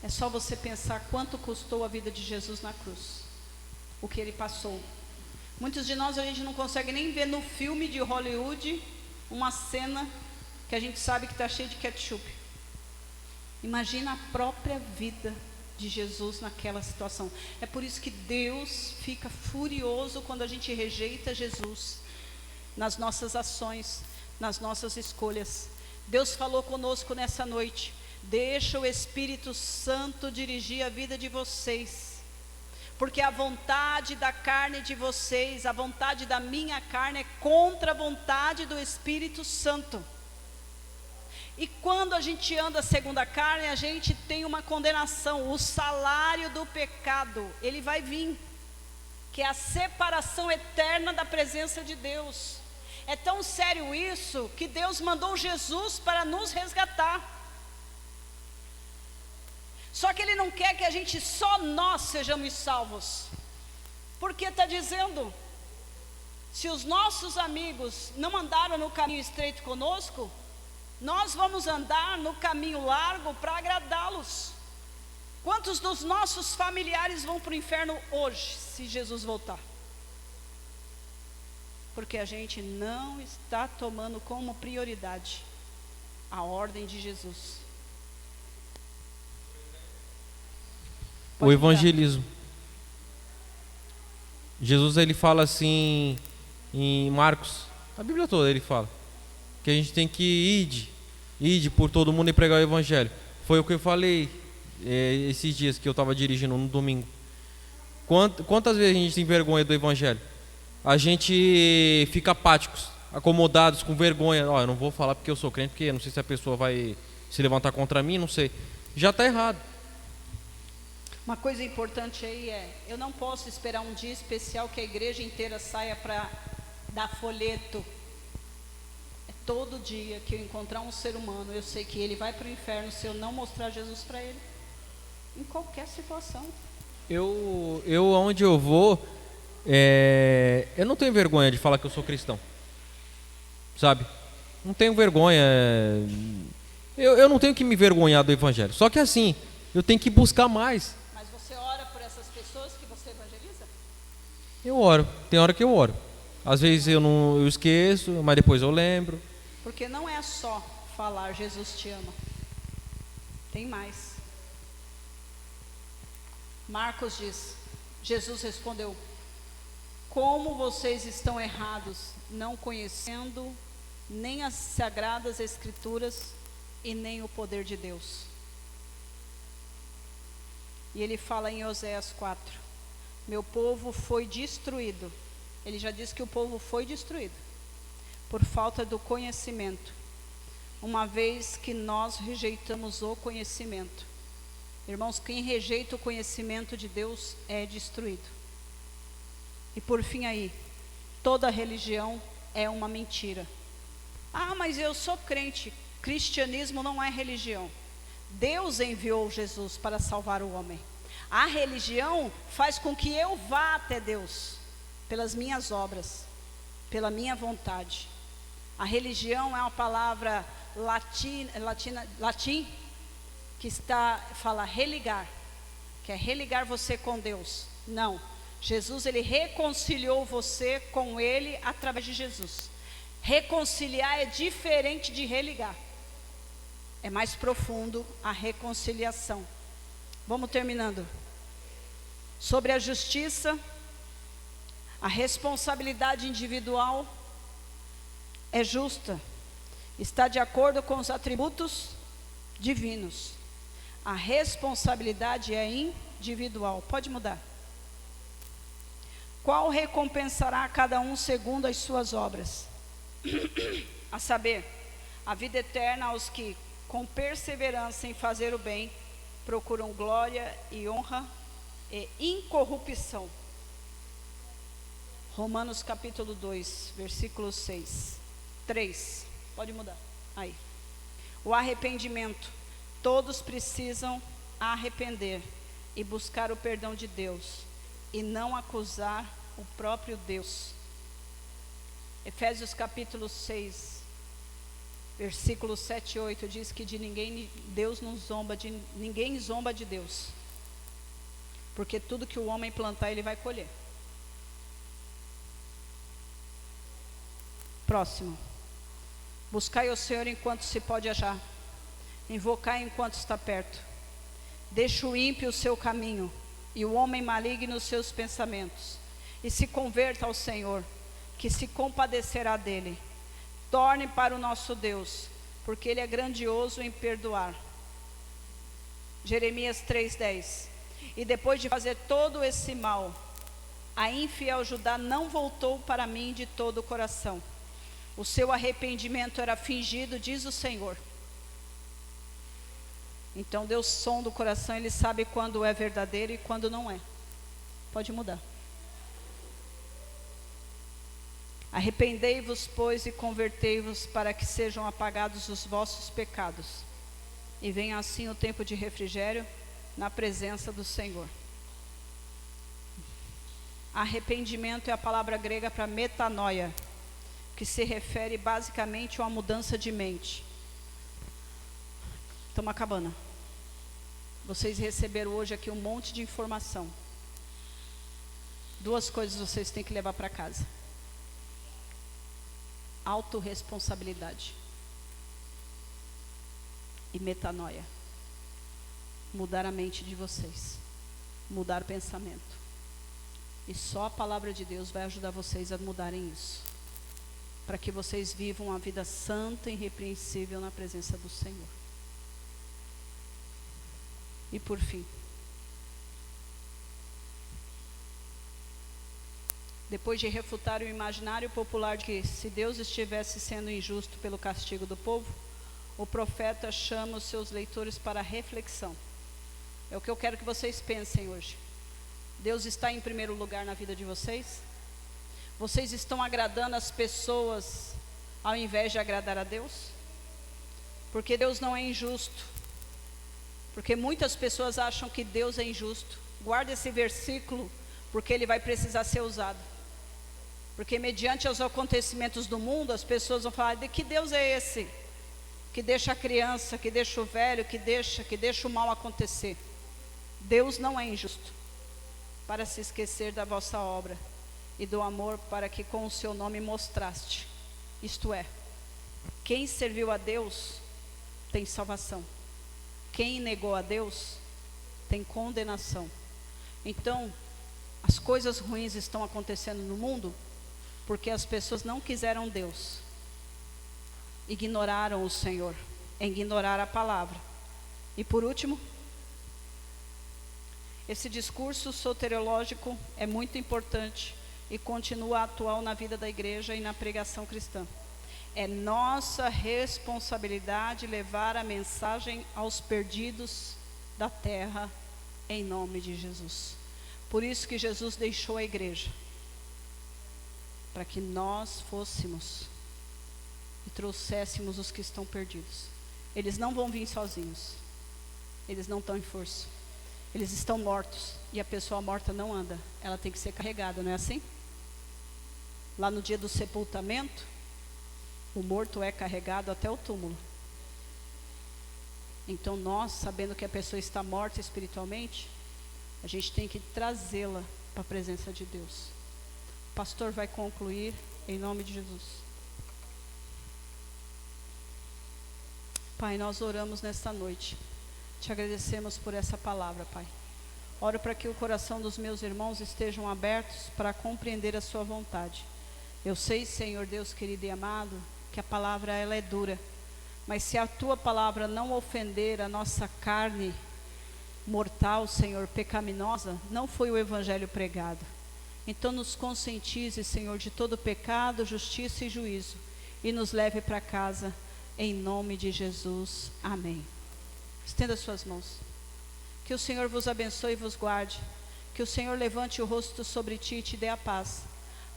É só você pensar quanto custou a vida de Jesus na cruz. O que ele passou. Muitos de nós a gente não consegue nem ver no filme de Hollywood uma cena que a gente sabe que está cheia de ketchup. Imagina a própria vida de Jesus naquela situação. É por isso que Deus fica furioso quando a gente rejeita Jesus nas nossas ações, nas nossas escolhas. Deus falou conosco nessa noite: deixa o Espírito Santo dirigir a vida de vocês. Porque a vontade da carne de vocês, a vontade da minha carne é contra a vontade do Espírito Santo. E quando a gente anda segundo a carne, a gente tem uma condenação. O salário do pecado, ele vai vir, que é a separação eterna da presença de Deus. É tão sério isso, que Deus mandou Jesus para nos resgatar. Só que ele não quer que a gente, só nós sejamos salvos. Porque está dizendo, se os nossos amigos não andaram no caminho estreito conosco, nós vamos andar no caminho largo para agradá-los. Quantos dos nossos familiares vão para o inferno hoje, se Jesus voltar? Porque a gente não está tomando como prioridade a ordem de Jesus.
O evangelismo. Jesus, ele fala assim em Marcos, a Bíblia toda ele fala que a gente tem que ir por todo mundo e pregar o evangelho. Foi o que eu falei esses dias que eu estava dirigindo no domingo. Quantas vezes a gente tem vergonha do evangelho? A gente fica apáticos, acomodados, com vergonha. Eu não vou falar porque eu sou crente, porque não sei se a pessoa vai se levantar contra mim, não sei. Já está errado.
Uma coisa importante aí eu não posso esperar um dia especial que a igreja inteira saia para dar folheto. É todo dia que eu encontrar um ser humano, eu sei que ele vai para o inferno se eu não mostrar Jesus para ele. Em qualquer situação.
Eu onde eu vou, eu não tenho vergonha de falar que eu sou cristão. Sabe? Não tenho vergonha. Eu não tenho que me vergonhar do evangelho. Só que assim, eu tenho que buscar mais. Eu oro, tem hora que eu oro. Às vezes eu esqueço, mas depois eu lembro.
Porque não é só falar Jesus te ama. Tem mais. Marcos diz, Jesus respondeu: como vocês estão errados, não conhecendo nem as sagradas escrituras e nem o poder de Deus. E ele fala em Oséias 4. Meu povo foi destruído. Ele já disse que o povo foi destruído por falta do conhecimento, uma vez que nós rejeitamos o conhecimento. Irmãos, quem rejeita o conhecimento de Deus é destruído. E por fim aí, toda religião é uma mentira. Mas eu sou crente. Cristianismo não é religião. Deus enviou Jesus para salvar o homem. A religião faz com que eu vá até Deus, pelas minhas obras, pela minha vontade. A religião é uma palavra latim, que fala religar, que é religar você com Deus. Não, Jesus ele reconciliou você com ele através de Jesus. Reconciliar é diferente de religar. É mais profundo a reconciliação. Vamos terminando. Sobre a justiça, a responsabilidade individual é justa, está de acordo com os atributos divinos. A responsabilidade é individual. Pode mudar. Qual recompensará a cada um segundo as suas obras? A saber, a vida eterna aos que, com perseverança em fazer o bem, procuram glória e honra e incorrupção. Romanos capítulo 2, versículo 6. 3. Pode mudar. Aí. O arrependimento. Todos precisam arrepender e buscar o perdão de Deus e não acusar o próprio Deus. Efésios capítulo 6, versículo 7 e 8 diz que de ninguém Deus não zomba, ninguém zomba de Deus. Porque tudo que o homem plantar, ele vai colher. Próximo. Buscai o Senhor enquanto se pode achar. Invocai enquanto está perto. Deixa o ímpio o seu caminho e o homem maligno os seus pensamentos. E se converta ao Senhor, que se compadecerá dele. Torne para o nosso Deus, porque Ele é grandioso em perdoar. Jeremias 3:10. E depois de fazer todo esse mal, a infiel Judá não voltou para mim de todo o coração. O seu arrependimento era fingido, diz o Senhor. Então Deus sonda o coração, Ele sabe quando é verdadeiro e quando não é. Pode mudar. Arrependei-vos, pois, e convertei-vos, para que sejam apagados os vossos pecados, e venha assim o tempo de refrigério na presença do Senhor. Arrependimento é a palavra grega para metanoia, que se refere basicamente a uma mudança de mente. Estamos acabando. Vocês receberam hoje aqui um monte de informação. 2 coisas vocês têm que levar para casa. Autorresponsabilidade e metanoia. Mudar a mente de vocês, mudar o pensamento. E só a palavra de Deus vai ajudar vocês a mudarem isso, para que vocês vivam uma vida santa e irrepreensível na presença do Senhor. E por fim, depois de refutar o imaginário popular de que se Deus estivesse sendo injusto pelo castigo do povo, o profeta chama os seus leitores para a reflexão. É o que eu quero que vocês pensem hoje. Deus está em primeiro lugar na vida de vocês? Vocês estão agradando as pessoas ao invés de agradar a Deus? Porque Deus não é injusto. Porque muitas pessoas acham que Deus é injusto. Guarda esse versículo, porque ele vai precisar ser usado. Porque mediante os acontecimentos do mundo, as pessoas vão falar: de que Deus é esse? Que deixa a criança, que deixa o velho, que deixa o mal acontecer. Deus não é injusto, para se esquecer da vossa obra e do amor para que com o seu nome mostraste. Isto é, quem serviu a Deus tem salvação. Quem negou a Deus tem condenação. Então, as coisas ruins estão acontecendo no mundo porque as pessoas não quiseram Deus, ignoraram o Senhor, ignoraram a palavra. E por último, esse discurso soteriológico é muito importante e continua atual na vida da igreja e na pregação cristã. É nossa responsabilidade levar a mensagem aos perdidos da terra, em nome de Jesus. Por isso que Jesus deixou a igreja, para que nós fôssemos e trouxéssemos os que estão perdidos. Eles não vão vir sozinhos, eles não estão em força, eles estão mortos, e a pessoa morta não anda, ela tem que ser carregada, não é assim? Lá no dia do sepultamento, o morto é carregado até o túmulo. Então nós, sabendo que a pessoa está morta espiritualmente, a gente tem que trazê-la para a presença de Deus. O pastor vai concluir em nome de Jesus. Pai, nós oramos nesta noite. Te agradecemos por essa palavra, Pai. Oro para que o coração dos meus irmãos estejam abertos para compreender a sua vontade. Eu sei, Senhor Deus querido e amado, que a palavra ela é dura, mas se a tua palavra não ofender a nossa carne mortal, Senhor, pecaminosa, não foi o evangelho pregado. Então nos conscientize, Senhor, de todo pecado, justiça e juízo, e nos leve para casa, em nome de Jesus. Amém. Estenda suas mãos. Que o Senhor vos abençoe e vos guarde. Que o Senhor levante o rosto sobre ti e te dê a paz.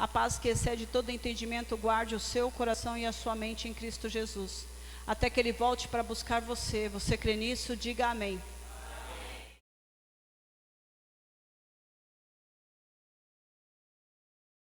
A paz que excede todo entendimento guarde o seu coração e a sua mente em Cristo Jesus. Até que Ele volte para buscar você. Você crê nisso? Diga amém.